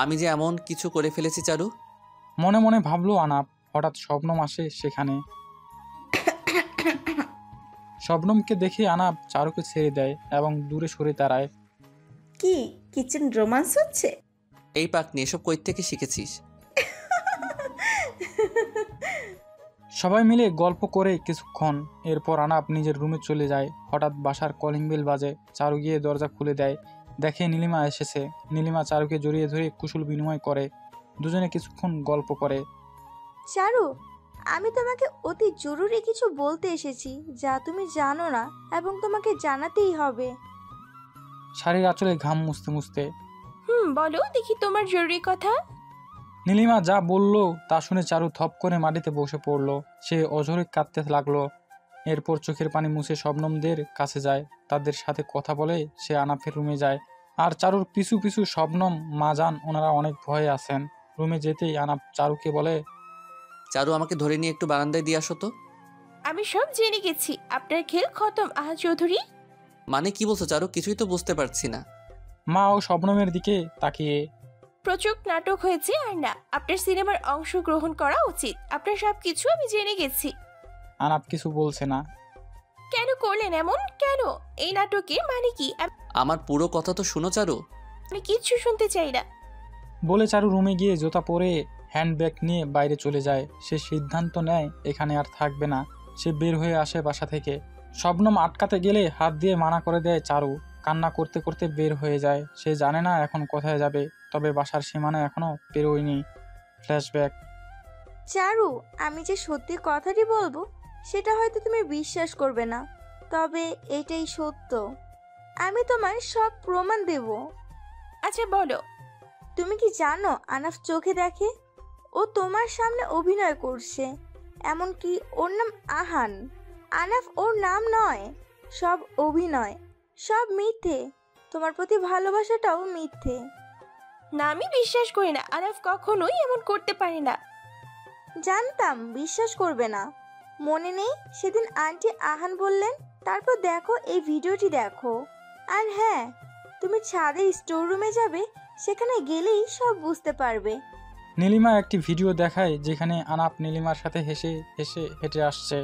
আমি যে এমন কিছু করে ফেলেছি চারু। মনে মনে ভাবলো আনাপ। হঠাৎ শবনম আসে সেখানে। শবনমকে দেখে আনাপ চারুকে ছেড়ে দেয় এবং দূরে সরে দাঁড়ায়। কি কিচেন রোমান্স হচ্ছে? এই পাকনি, এসব কই থেকে শিখেছিস? সবাই মিলে গল্প করে কিছুক্ষণ। এরপর আনাপ নিজের রুমে চলে যায়। হঠাৎ বাসার কলিং বেল বাজে। চারু গিয়ে দরজা খুলে দেয়। দেখে নীলিমা এসেছে। নীলিমা চারুকে জড়িয়ে ধরে কুশল বিনিময় করে। দুজনে কিছুক্ষণ গল্প করে। চারু, আমি তোমাকে অতি জরুরি কিছু বলতে এসেছি যা তুমি জানো না এবং তোমাকে জানাতেই হবে। শাড়ির আঁচলে ঘাম মুছতে মুছতে বলো দেখি তোমার জরুরি কথা। নীলিমা যা বলল তা শুনে চারু থপ করে মাটিতে বসে পড়ল। সে অঝরে কাঁদতে লাগলো। এরপর চোখের পানি মুছে শবনমদের কাছে যায়। তাদের সাথে কথা বলে সে আনাফের রুমে যায়। আর চারুর পিছু পিছু শবনম, মাজান ওনারা অনেক ভয়ে আছেন। রুমে যেতেই আনাপ চারুকে বলে, চারু, আমাকে ধরে নিয়ে একটু বারান্দায় দিয়ে আসো তো। আমি সব জেনে গেছি। আপনার খেল খতম আহা চৌধুরী। মানে কি বলছো চারু? কিছুই তো বুঝতে পারছি না। মা ও শবনমের দিকে তাকিয়ে, প্রচুর নাটক হয়েছে আর না। আপনার সিনেমার অংশগ্রহণ করা উচিত। আপনার সবকিছু আমি জেনে গেছি। আনাপ কিছু বলছে না। কেন করলেন এমন? কেন? এই নাটকের মানে কি? আমার পুরো কথা তো শুনো চারু। আমি কিচ্ছু শুনতে চাই না। বলে চারু রুমে গিয়ে জুতা পরে হ্যান্ডব্যাগ নিয়ে বাইরে চলে যায়। সে সিদ্ধান্ত নেয় এখানে আর থাকবে না। সে বের হয়ে আসে বাসা থেকে। শবনম আটকাতে গেলে হাত দিয়ে মানা করে দেয় চারু। কান্না করতে করতে বের হয়ে যায়। সে জানে না এখন কোথায় যাবে। তবে বাসার সীমানা এখনো পেরোয়নি। ফ্ল্যাশব্যাক। চারু, আমি যে সত্যি কথাটি বলবো সেটা হয়তো তুমি বিশ্বাস করবে না, তবে এটাই সত্য। আমি তোমায় সব প্রমাণ দেব। আচ্ছা বলো। তুমি কি জানো আনাফ চোখে দেখে? ও তোমার সামনে অভিনয় করছে। এমনকি ওর নাম আহান। আনাফ ওর নাম নয়। সব অভিনয়, সব মিথ্যে। তোমার প্রতি ভালোবাসাটাও মিথ্যে। না, আমি বিশ্বাস করি না। আনাফ কখনোই এমন করতে পারে না। জানতাম বিশ্বাস করবে না। মনে নেই সেদিন আন্টি আহান বললেন? তারপর দেখো, এই ভিডিওটি দেখো। আর হ্যাঁ, তুমি ছাদের স্টোর রুমে যাবে, সেখানে গেলেই সব বুঝতে পারবে। নীলিমা একটি ভিডিও দেখায় যেখানে আনাপ নীলিমার সাথে হেসে হেসে হেঁটে আসছে।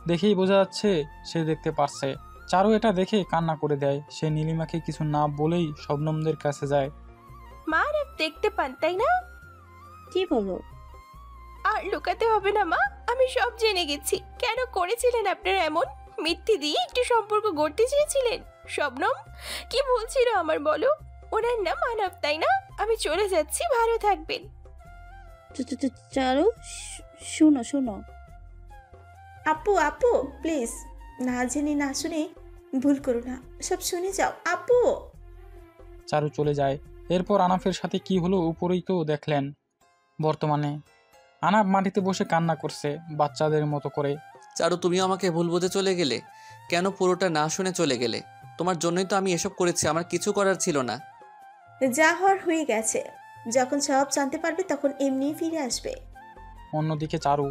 দেখেই বোঝা যাচ্ছে সে দেখতে পারছে। চারু এটা দেখে কান্না করে দেয়। সে নীলিমাকে কিছু না বলেই শবনমদের কাছে যায়। মা আনাফ দেখতে পান, তাই না? কি বলো? আর লুকাতে হবে না মা, আমি সব জেনে গেছি। কেন করেছিলেন আপনারা এমন? মিথ্যে দিয়ে একটি সম্পর্ক গড়তে চেয়েছিলেন। শবনম, কি ভুল ছিল আমার বলো? ওনার নাম আনাফ, তাই না? আমি চলে যাচ্ছি, ভালো থাকবেন। চারু, শোনো শোনো। আপু আপু প্লিজ, না জেনে না শুনে ভুল করো না। সব শুনে যাও আপু। চারু চলে যায়। এরপর আনাফের সাথে কি হলো উপরেই তো দেখলেন। বর্তমানে আনাফ মাটিতে বসে কান্না করছে বাচ্চাদের মতো করে। চারু, তুমিও আমাকে ভুল বুঝে চলে গেলে। কেন পুরোটা না শুনে চলে গেলে? তোমার জন্যই তো আমি এসব করেছি। আমার কিছু করার ছিল না। যা হওয়ার হয়ে গেছে। যখন সব জানতে পারবে তখন এমনি ফিরে আসবে। অন্যদিকে চারু,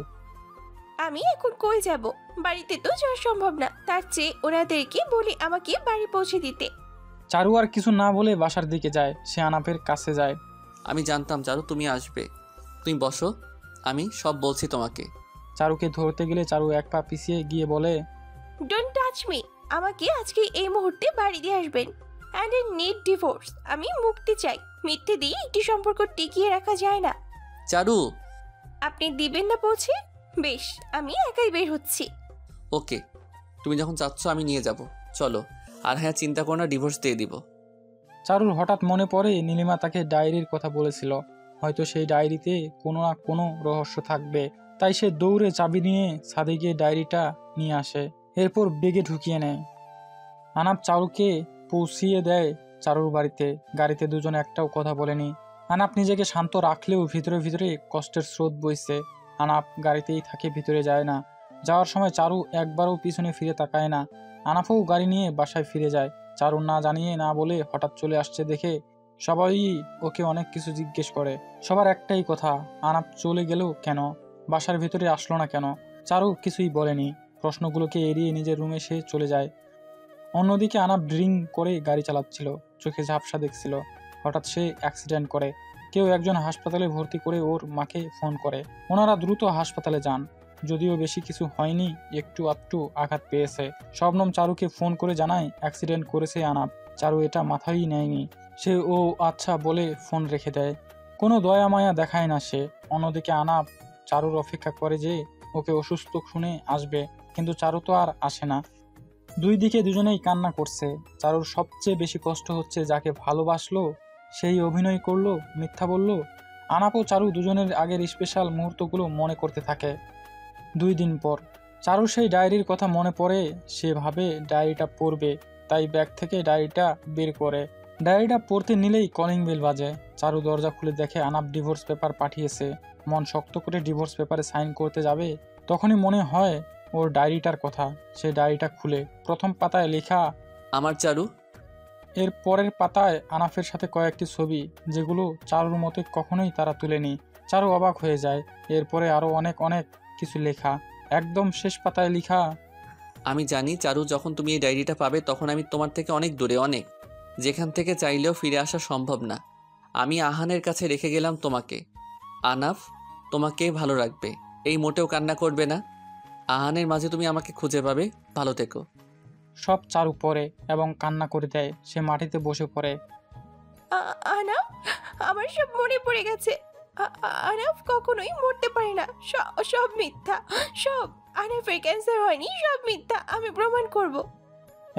আমি এখন কই যাব? বাড়িতে তো যাওয়া সম্ভব না। তার চেয়ে ওনাদেরকে বলি আমাকে বাড়ি পৌঁছে দিতে। চারু আর কিছু না বলে বাসার দিকে যায়। সে আনাফের কাছে যায়। আমি জানতাম চারু তুমি আসবে। তুমি বসো, আমি সব বলছি তোমাকে। চারুকে ধরতে গেলে চারু এক পা পিছিয়ে গিয়ে বলে, ডোন্ট টাচ মি। আমাকে আজকে এই মুহূর্তে বাড়ি দিয়ে আসবেন। And I need divorce. আমি মুক্তি চাই। মিথ্যে দিয়ে একটি সম্পর্ক টিকিয়ে রাখা যায় না। চারু, আপনি দিবেন না পৌঁছে? বেশ, আমি একাই বের হচ্ছি। ওকে, তুমি যখন চাচ্ছ আমি নিয়ে যাব। চলো। আর হ্যাঁ, চিন্তা করো না, ডিভোর্স দিয়ে দিব। চারুর হঠাৎ মনে পড়ে নীলিমা তাকে ডায়েরির কথা বলেছিল। হয়তো সেই ডায়েরিতে কোনো না কোনো রহস্য থাকবে। তাই সে দৌড়ে চাবি নিয়ে ছাদে গিয়ে ডায়েরিটা নিয়ে আসে। এরপর বেগে ঢুকিয়ে নেয়। আনাপ চারুকে পৌঁছিয়ে দেয় চারুর বাড়িতে। গাড়িতে দুজনে একটাও কথা বলেনি। আনাপ নিজেকে শান্ত রাখলেও ভিতরে ভিতরে কষ্টের স্রোত বইছে। আনাপ গাড়িতেই থাকে, ভিতরে যায় না। যাওয়ার সময় চারু একবারও পিছনে ফিরে তাকায় না। আনাপও গাড়ি নিয়ে বাসায় ফিরে যায়। চারু না জানিয়ে না বলে হঠাৎ চলে আসছে দেখে সবাই ওকে অনেক কিছু জিজ্ঞেস করে। সবার একটাই কথা, আনাপ চলে গেল কেন, বাসার ভিতরে আসলো না কেন। চারু কিছুই বলেনি, প্রশ্নগুলোকে এড়িয়ে নিজের রুমে সে চলে যায়। অন্যদিকে আনাপ ড্রিঙ্ক করে গাড়ি চালাচ্ছিল, চোখে ঝাপসা দেখছিল। হঠাৎ সে অ্যাক্সিডেন্ট করে। কেউ একজন হাসপাতালে ভর্তি করে ওর মাকে ফোন করে। ওনারা দ্রুত হাসপাতালে যান। যদিও বেশি কিছু হয়নি, একটু আধটু আঘাত পেয়েছে। শবনম চারুকে ফোন করে জানায় অ্যাক্সিডেন্ট করেছে আনাপ। চারু এটা মাথায় নেয়নি। সে ও আচ্ছা বলে ফোন রেখে দেয়। কোনো দয়া মায়া দেখায় না সে। অন্যদিকে আনাপ চারুর অপেক্ষা করে যে ওকে অসুস্থ শুনে আসবে, কিন্তু চারু তো আর আসে না। দুই দিকে দুজনেই কান্না করছে। চারুর সবচেয়ে বেশি কষ্ট হচ্ছে যাকে ভালোবাসলো সেই অভিনয় করলো, মিথ্যা বলল। আনাপ ও চারু দুজনের আগের স্পেশাল মুহূর্তগুলো মনে করতে থাকে। 2 দিন পর চারু সেই ডায়েরির কথা মনে পড়ে। সে ভাবে ডায়েরিটা পড়বে, তাই ব্যাগ থেকে ডায়েরিটা বের করে। ডায়েরিটা পড়তে নিলেই কলিং বেল বাজে। চারু দরজা খুলে দেখে আনাপ ডিভোর্স পেপার পাঠিয়েছে। মন শক্ত করে ডিভোর্স পেপারে সাইন করতে যাবে, তখনই মনে হয় ওর ডায়েরিটার কথা। সে ডায়েরিটা খুলে প্রথম পাতায় লেখা আমার চারু। এর পরের পাতায় আনাফের সাথে কয়েকটি ছবি, যেগুলো চারুর মতে কখনোই তারা তুলেনি। চারু অবাক হয়ে যায়। এরপরে আরো অনেক অনেক কিছু লেখা। একদম শেষ পাতায় লেখা, আমি জানি চারু, যখন তুমি এই ডায়েরিটা পাবে তখন আমি তোমার থেকে অনেক দূরে, অনেক, যেখান থেকে চাইলেও ফিরে আসা সম্ভব না। আমি আহানের কাছে রেখে গেলাম তোমাকে। আনাফ তোমাকে ভালো রাখবে, এই মোটেও কান্না করবে না। আহানের মাঝে তুমি আমাকে খুঁজে পাবে। ভালো থেকো। সব চারু পড়ে এবং কান্না করে দেয়। সে মাটিতে বসে পড়ে। আনাফ, আমার সব মনে পড়ে গেছে। আনাফ কখনোই মরতে পারে না। সব মিথ্যা, সব। আনাফের ক্যান্সার হয়নি, সব মিথ্যা। আমি প্রমাণ করব।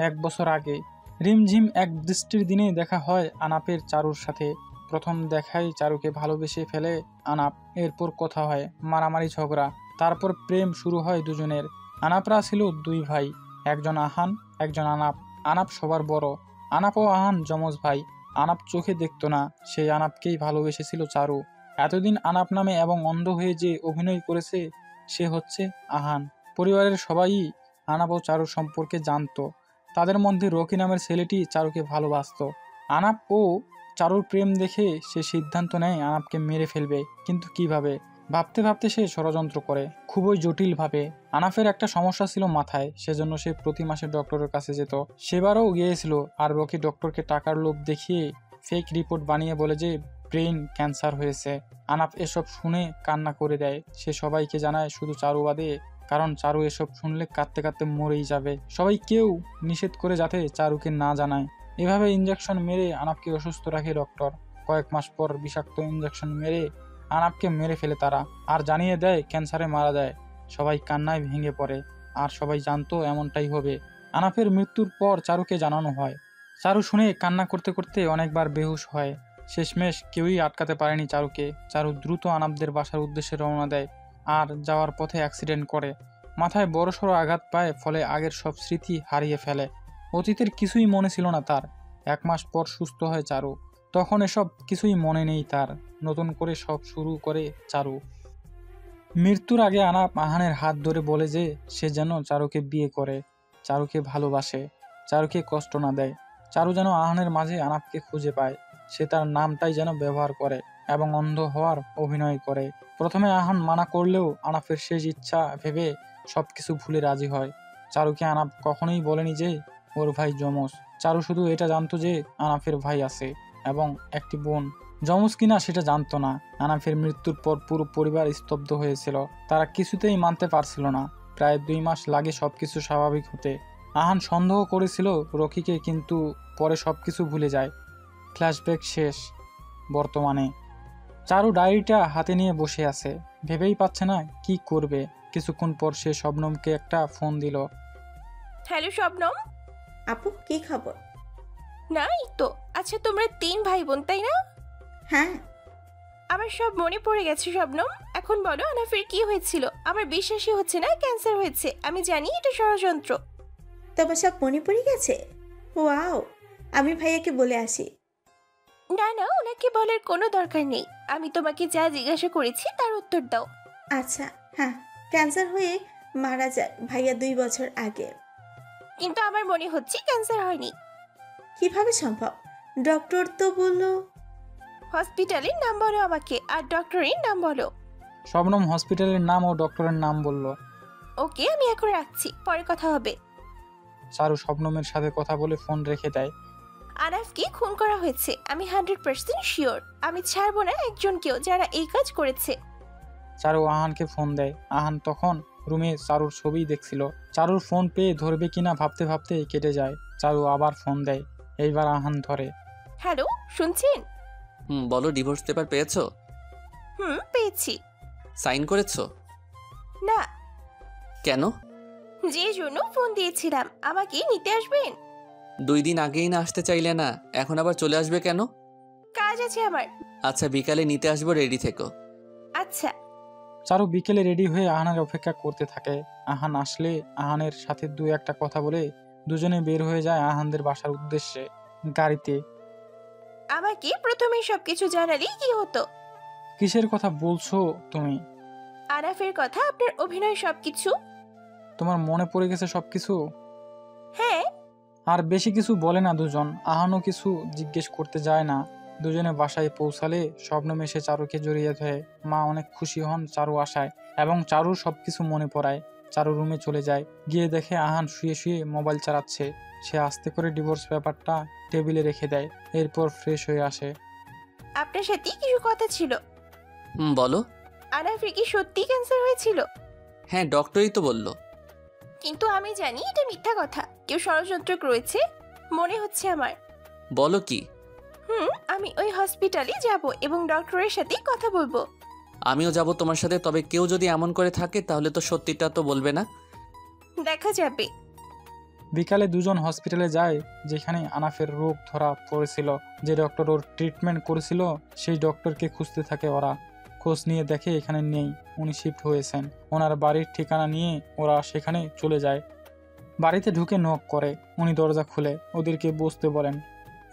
1 বছর আগে রিমঝিম এক বৃষ্টির দিনে দেখা হয় আনাপের চারুর সাথে। প্রথম দেখায় চারুকে ভালোবেসে ফেলে আনাপ। এরপর কথা হয়, মারামারি ঝগড়া, তারপর প্রেম শুরু হয় দুজনের। আনাপরা ছিল 2 ভাই, একজন আহান, একজন আনাপ। আনাপ সবার বড়। আনাপ ও আহান যমজ ভাই। আনাপ চোখে দেখতো না, সেই আনাপকেই ভালোবেসেছিল চারু। এতদিন আনাপ নামে এবং অন্ধ হয়ে যে অভিনয় করেছে সে হচ্ছে আহান। পরিবারের সবাই আনাপ ও চারু সম্পর্কে জানতো। তাদের মধ্যে রকি নামের ছেলেটি চারুকে ভালোবাসত। আনাপ ও চারুর প্রেম দেখে সে সিদ্ধান্ত নেয় আনাপকে মেরে ফেলবে। কিন্তু কিভাবে? ভাবতে ভাবতে সে ষড়যন্ত্র করে, খুবই জটিলভাবে। আনাফের একটা সমস্যা ছিল মাথায়, সেজন্য সে প্রতি মাসে ডক্টরের কাছে যেত। সেবারও গিয়েছিল, আর রকি ডক্টরকে টাকার লোভ দেখিয়ে ফেক রিপোর্ট বানিয়ে বলে যে ব্রেইন ক্যান্সার হয়েছে। আনাপ এসব শুনে কান্না করে দেয়। সে সবাইকে জানায়, শুধু চারু বাদে, কারণ চারু এসব শুনলে কাঁদতে কাঁদতে মরেই যাবে। সবাই কেউ নিষেধ করে যাতে চারুকে না জানায়। এভাবে ইঞ্জেকশন মেরে আনাপকে অসুস্থ রাখে ডক্টর। কয়েক মাস পর বিষাক্ত ইঞ্জেকশন মেরে আনাপকে মেরে ফেলে তারা, আর জানিয়ে দেয় ক্যান্সারে মারা যায়। সবাই কান্নায় ভেঙে পড়ে, আর সবাই জানতো এমনটাই হবে। আনাপের মৃত্যুর পর চারুকে জানানো হয়। চারু শুনে কান্না করতে করতে অনেকবার বেহুশ হয়। শেষমেশ কেউই আটকাতে পারেনি চারুকে। চারু দ্রুত আনাপদের বাসার উদ্দেশ্যে রওনা দেয়, আর যাওয়ার পথে অ্যাক্সিডেন্ট করে। মাথায় বড়সড় আঘাত পায়, ফলে আগের সব স্মৃতি হারিয়ে ফেলে। অতীতের কিছুই মনে ছিল না তার। 1 মাস পর সুস্থ হয় চারু। তখন এসব কিছুই মনে নেই তার। নতুন করে সব শুরু করে চারু। মৃত্যুর আগে আনাপ আহানের হাত ধরে বলে যে সে যেন চারুকে বিয়ে করে, চারুকে ভালোবাসে, চারুকে কষ্ট না দেয়। চারু যেন আহানের মাঝে আনাপকে খুঁজে পায়। সে তার নামটাই যেন ব্যবহার করে এবং অন্ধ হওয়ার অভিনয় করে। প্রথমে আহান মানা করলেও আনাপের শেষ ইচ্ছা ভেবে সবকিছু ভুলে রাজি হয়। চারুকে আনাপ কখনোই বলেনি যে ওর ভাই যমজ। চারু শুধু এটা জানতো যে আনাপের ভাই আছে এবং একটি বোন। যমজ কিনা সেটা জানতো না। আনাপের মৃত্যুর পর পুরো পরিবার স্তব্ধ হয়েছিল। তারা কিছুতেই মানতে পারছিল না। প্রায় 2 মাস লাগে সবকিছু স্বাভাবিক হতে। আহান সন্দেহ করেছিল রকিকে, কিন্তু পরে সবকিছু ভুলে যায়। ফ্ল্যাশব্যাক শেষ। বর্তমানে চারু ডায়েরিটা হাতে নিয়ে বসে আছে, ভেবেই পাচ্ছে না কি করবে। কিছুক্ষণ পর সে শবনমকে একটা ফোন দিল। হ্যালো শবনম। আপু, কি খবর? না, এই তো। আচ্ছা, তোমরা 3 ভাই বোন, তাই না? হ্যাঁ। আমার সব মনে পড়ে গেছে শবনম। এখন বলো, আনাফের কি হয়েছিল? আমার বিশ্বাসই হচ্ছে না ক্যান্সার হয়েছে। আমি জানি এটা ষড়যন্ত্র। তোমার সব মনে পড়ে গেছে? ওয়াও, আমি ভাইয়াকে বলে আসি। না না, ওনাকে বলার কোনো দরকার নেই। আমি তোমাকে যা জিজ্ঞাসা করেছি তার উত্তর দাও। আচ্ছা, হ্যাঁ, ক্যান্সার হয়ে মারা যায় ভাইয়া 2 বছর আগে। কিন্তু আমার মনে হচ্ছে ক্যান্সার হয়নি। কিভাবে সম্ভব? ডক্টর তো বলল। হসপিটালের নাম বলো আমাকে, আর ডক্টরের নাম বলো। শবনম হসপিটালের নাম ও ডক্টরের নাম বলল। ওকে, আমি এখন রাখছি, পরে কথা হবে। চারু শবনমের সাথে কথা বলে ফোন রেখে দেয়। আরাফকে খুন করা হয়েছে, আমি 100% শিওর। আমি ছাড়বো না একজনকেও যারা এই কাজ করেছে। চারু আহানকে ফোন দেয়। আহান তখন রুমে চারুর ছবি দেখছিল। চারুর ফোন পেয়ে ধরবে কিনা ভাবতে ভাবতে কেটে যায়। চারু আবার ফোন দেয়, এইবার আহান ধরে। হ্যালো, শুনছেন? বলো, ডিভোর্স পেপার পেয়েছো? পেয়েছি। সাইন করেছো? না। কেন? যে জন্য ফোন দিয়েছিলাম, আমাকে নিতে আসবেন। 2 দিন আগেই না আসতে চাইলে না, এখন আবার চলে আসবে কেন? কাজ আছে আমার। আচ্ছা, বিকালে নিতে আসবো, রেডি থেকো। আচ্ছা। চারু বিকেলে রেডি হয়ে আহানের অপেক্ষা করতে থাকে। আহান আসলে আহানের সাথে 2-1টা কথা বলে দুজনে বের হয়ে যায় আহানদের বাসার উদ্দেশ্যে গাড়িতে। আমাকে প্রথমে সবকিছু জানালেই কি হতো? কিসের কথা বলছো তুমি? আরাফের কথা, আপনার অভিনয়, সবকিছু। তোমার মনে পড়ে গেছে সবকিছু? হ্যাঁ। আর বেশি কিছু বলে না দুজন। আহানও কিছু জিজ্ঞেস করতে যায় না। দুজনে বাসায় পৌঁছালে শবনম এসে চারুকে জড়িয়ে ধরে। মা অনেক খুশি হন চারু আসায় এবং চারুর সবকিছু মনে পড়ায়। চারু রুমে চলে যায়, গিয়ে দেখে আহান শুয়ে শুয়ে মোবাইল চালাচ্ছে। সে আস্তে করে ডিভোর্স পেপারটা টেবিলে রেখে দেয়, এরপর ফ্রেশ হয়ে আসে। আপনার সাথে কিছু কথা ছিল। বলো। আরাফের কি সত্যি ক্যান্সার হয়েছিল? হ্যাঁ, ডক্টরই তো বললো। কিন্তু আমি জানি এটা মিথ্যা কথা, কেউ ষড়যন্ত্র করেছে মনে হচ্ছে আমার। বলো কি? আমি ওই হসপিটালে যাব এবং ডক্টরের সাথে কথা বলবো। আমিও যাব তোমার সাথে, তবে কেউ যদি এমন করে থাকে তাহলে তো সত্যিটা তো বলবে না। দেখা যাবে। বিকালে দুজন হসপিটালে যায়, যেখানে আনাফের রোগ ধরা পড়েছিল। যে ডক্টর ওর ট্রিটমেন্ট করেছিল সেই ডক্টরকে খুঁজতে থাকে ওরা। খোঁজ নিয়ে দেখে এখানে নেই, উনি শিফট হয়েছেন। ওনার বাড়ির ঠিকানা নিয়ে ওরা সেখানে চলে যায়। বাড়িতে ঢুকে নক করে, উনি দরজা খুলে ওদেরকে বসতে বলেন।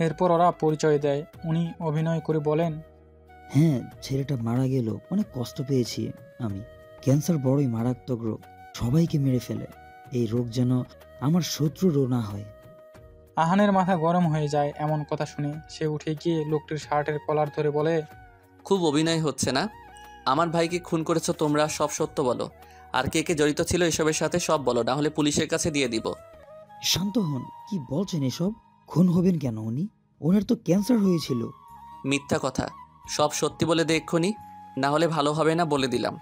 এরপর ওরা পরিচয় দেয়। উনি অভিনয় করে বলেন, হ্যাঁ, ছেলেটা মারা গেল, অনেক কষ্ট পেয়েছি আমি। ক্যান্সার বড়ই মারাত্মক রোগ, সবাইকে মেরে ফেলে। এই রোগ যেন আমার শত্রুরও না হয়। আহানের মাথা গরম হয়ে যায় এমন কথা শুনে। সে উঠে গিয়ে লোকটির শার্টের কলার ধরে বলে, খুব অভিনয় হচ্ছে না? আমার ভাইকে খুন করেছো তোমরা, সব সত্য বলো। আর কে কে জড়িত ছিল এসবের সাথে সব বলো, না হলে পুলিশের কাছে দিয়ে দিব। শান্ত হন, কি বলছেন এসব? খুন হবেন কেন উনি? ওনার তো ক্যান্সার হয়েছিল। মিথ্যা কথা, সব সত্যি বলে দে এক্ষুনি, না হলে ভালো হবে না, বলে দিলাম।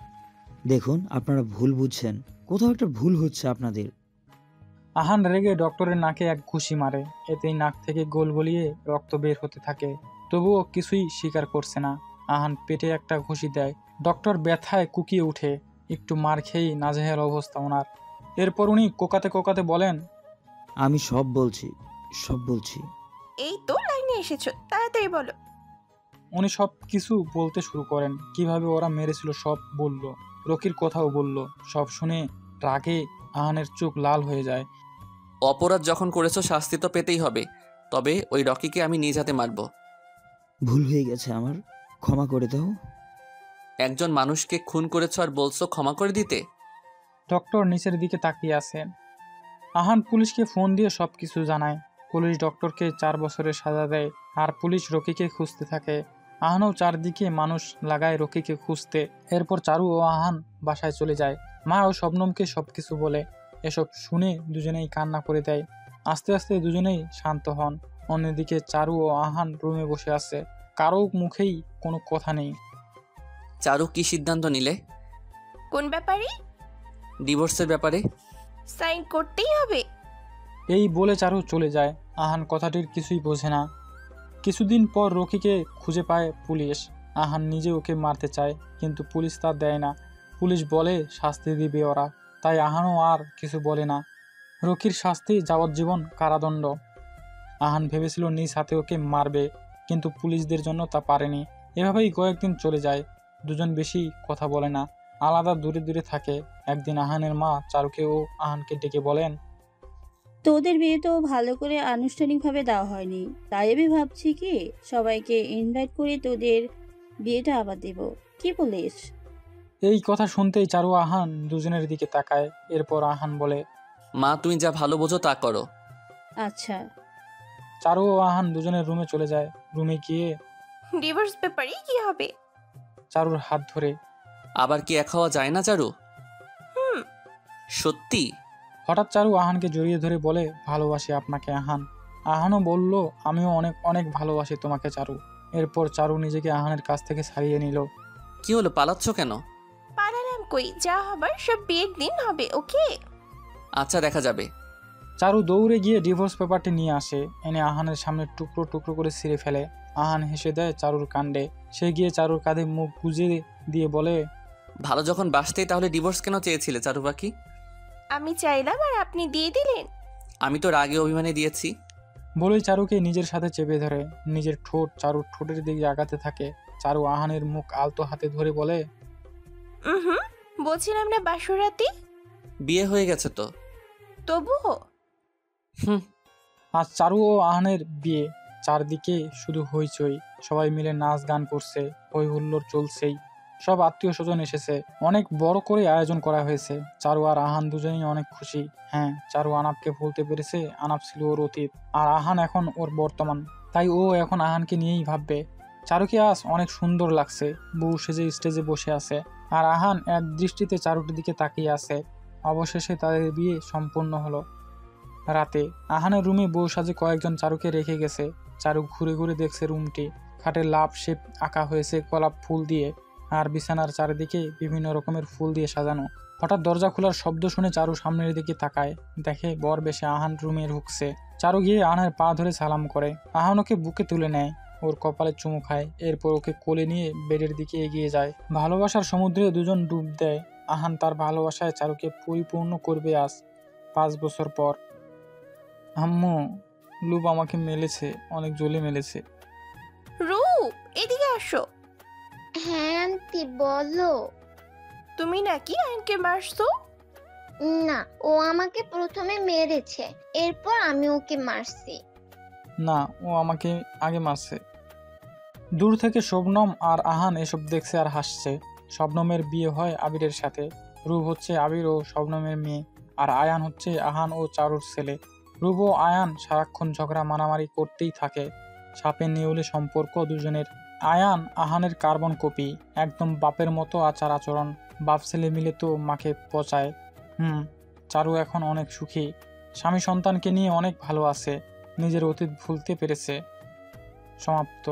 দেখুন, আপনারা ভুল বুঝছেন, কোথাও একটা ভুল হচ্ছে আপনাদের। আহান রেগে ডক্টরের নাকে এক ঘুষি মারে। এতেই নাক থেকে গোল গলিয়ে রক্ত বের হতে থাকে। তবুও কিছুই স্বীকার করছে না। আহান পেটে একটা ঘুষি দেয়। ডক্টর ব্যথায় কুকিয়ে উঠে। একটু মার খেয়েই নাজেহাল অবস্থা ওনার। এরপর উনি কোকাতে কোকাতে বলেন, আমি সব বলছি, সব বলছি। এই তো লাইনে এসেছো, তাড়াতাড়ি বলো। উনি সব কিছু বলতে শুরু করেন। কিভাবে ওরা মেরেছিল সব বলল, রকির কথাও বলল। সব শুনে রাগে আহানের চোখ লাল হয়ে যায়। অপরাধ যখন করেছো শাস্তি তো পেতেই হবে, তবে ওই রকিকে আমি নিজ হাতে মারব। ভুল হয়ে গেছে আমার, ক্ষমা করে দাও। একজন মানুষকে খুন করেছো আর বলছো ক্ষমা করে দিতে? ডক্টর নিচের দিকে তাকিয়ে আছেন। আহান পুলিশকে ফোন দিয়ে সবকিছু জানায়। পুলিশ ডক্টরকে 4 বছরের সাজা দেয় আর পুলিশ রকিকে খুঁজতে থাকে। আহানও চারদিকে মানুষ লাগায় রকিকে খুঁজতে। এরপর চারু ও আহান বাসায় চলে যায়। মা ও শবনমকে সবকিছু বলে। এসব শুনে দুজনেই কান্না করে দেয়। আস্তে আস্তে দুজনেই শান্ত হন। অন্যদিকে চারু ও আহান রুমে বসে আছে, কারো মুখেই কোনো কথা নেই। চারু, কি সিদ্ধান্ত নিলে? কোন ব্যাপারে? ডিভোর্সের ব্যাপারে। সাইন করতেই হবে। এই বলে চারু চলে যায়। আহান কথাটির কিছুই বোঝে না। কিছুদিন পর রকিকে খুঁজে পায় পুলিশ। আহান নিজে ওকে মারতে চায়, কিন্তু পুলিশ তা দেয় না। পুলিশ বলে শাস্তি দিবে ওরা, তাই আহানও আর কিছু বলে না। রকির শাস্তি যাবজ্জীবন কারাদণ্ড। আহান ভেবেছিল নিজ হাতে ওকে মারবে, কিন্তু পুলিশদের জন্য তা পারেনি। এভাবেই কয়েকদিন চলে যায়। দুজন বেশি কথা বলে না, আলাদা দূরে দূরে থাকে। একদিন আহানের মা চারুকে ও আহানকে ডেকে বলেন, তোদের বিয়ে তো ভালো করে আনুষ্ঠানিকভাবে দেওয়া হয়নি, তাই আমি ভাবছি কি সবাইকে ইনভাইট করে তোদের বিয়েটা আবার দেব, কি বলিস? এই কথা শুনতেই চারু আহান দুজনের দিকে তাকায়। এরপর আহান বলে, মা তুমি যা ভালো বোঝো তা করো। আচ্ছা। চারু ও আহান দুজনের রুমে চলে যায়। রুমে গিয়ে ডিভোর্স পেপারই কি হবে? চারুর হাত ধরে, আবার কি এক হওয়া যায় না চারু? হুম। সত্যি? হঠাৎ চারু আহানকে জড়িয়ে ধরে বলে, ভালোবাসি আপনাকে আহান। আহানও বলল, আমিও অনেক অনেক ভালোবাসি তোমাকে চারু। এরপর চারু নিজেকে আহানের কাছ থেকে ছাড়িয়ে নিল। কি হলো, পালাচ্ছ কেন? পালালাম কই, যা হবার সব বিয়ের দিন হবে, ওকে? আচ্ছা দেখা যাবে। চারু দৌড়ে গিয়ে ডিভোর্স পেপারটি নিয়ে আসে, এনে আহানের সামনে টুকরো টুকরো করে ছিঁড়ে ফেলে। আহান হেসে দেয় চারুর কাণ্ডে। সে গিয়ে চারুর কাঁধে মুখ গুজে দিয়ে বলে, ভালো যখন বাসতেই তাহলে ডিভোর্স কেন চেয়েছিলে চারু পাখি? আমি চাইলাম আর আপনি দিয়ে দিলেন। আমি তো রাগে অভিমানে দিয়েছি। বলেই চারুকে নিজের সাথে চেপে ধরে নিজের ঠোঁট চারুর ঠোঁটের দিকে আগাতে থাকে। চারু আহানের মুখ আলতো হাতে ধরে বলে, হুম, বলছিলাম না বাসর রাতে? বিয়ে হয়ে গেছে তো। তবুও হুম। আজ চারু ও আহানের বিয়ে। চারদিকে শুধু হইচই, সবাই মিলে নাচ গান করছে, হই হুল্লোড় চলছেই। সব আত্মীয় স্বজন এসেছে, অনেক বড় করে আয়োজন করা হয়েছে। চারু আর আহান দুজনেই অনেক খুশি। হ্যাঁ, চারু আনাপকে ভুলতে পেরেছে। আনাপ ছিল ওর অতীত, আর আহান এখন ওর বর্তমান। তাই ও এখন আহানকে নিয়েই ভাববে। চারুকে আজ অনেক সুন্দর লাগছে, বউ সেজে স্টেজে বসে আছে, আর আহান এক দৃষ্টিতে চারুর দিকে তাকিয়ে আছে। অবশেষে তাদের বিয়ে সম্পূর্ণ হলো। রাতে আহানের রুমে বউ সাজে কয়েকজন চারুকে রেখে গেছে। চারু ঘুরে ঘুরে দেখছে রুমটি। খাটে লাভ শেপ আঁকা হয়েছে গোলাপ ফুল দিয়ে, আর বিছানার চারিদিকে বিভিন্ন রকমের ফুল দিয়ে সাজানো। হঠাৎ দরজা খোলার শব্দ শুনে চারু সামনের দিকে তাকায়, দেখে বর বেশে আহান রুমে ঢুকছে। চারু গিয়ে আহানের পা ধরে সালাম করে। আহান ওকে বুকে তুলে নেয়, ওর কপালে চুমু খায়। এরপর ওকে কোলে নিয়ে বেডের দিকে এগিয়ে যায়। ভালোবাসার সমুদ্রে দুজন ডুব দেয়। আহান তার ভালোবাসায় চারুকে পরিপূর্ণ করবে আজ 5 বছর পর। আম্মু, লুব আমাকে মেলেছে, অনেক জলে মেলেছে। রূপ, এদিকে আসো। হ্যাঁ আন্টি বলো। তুমি নাকি আয়নকে মারছো? না, ও আমাকে প্রথমে মেরেছে, এরপর আমি ওকে মারছি। না, ও আমাকে আগে মারছে। দূর থেকে শবনম আর আহান এসব দেখছে আর হাসছে। শবনমের বিয়ে হয় আবিরের সাথে। রূপ হচ্ছে আবির ও শবনমের মেয়ে, আর আয়ান হচ্ছে আহান ও চারুর ছেলে। রূপ ও আয়ান সারাক্ষণ ঝগড়া মারামারি করতেই থাকে। সাপে নেউলে সম্পর্ক দুজনের। আয়ান আহানের কার্বন কপি, একদম বাপের মতো আচার আচরণ। বাপ ছেলে মিলে তো মাকে পচায়। চারু এখন অনেক সুখী, স্বামী সন্তানকে নিয়ে অনেক ভালো আছে, নিজের অতীত ভুলতে পেরেছে। সমাপ্ত।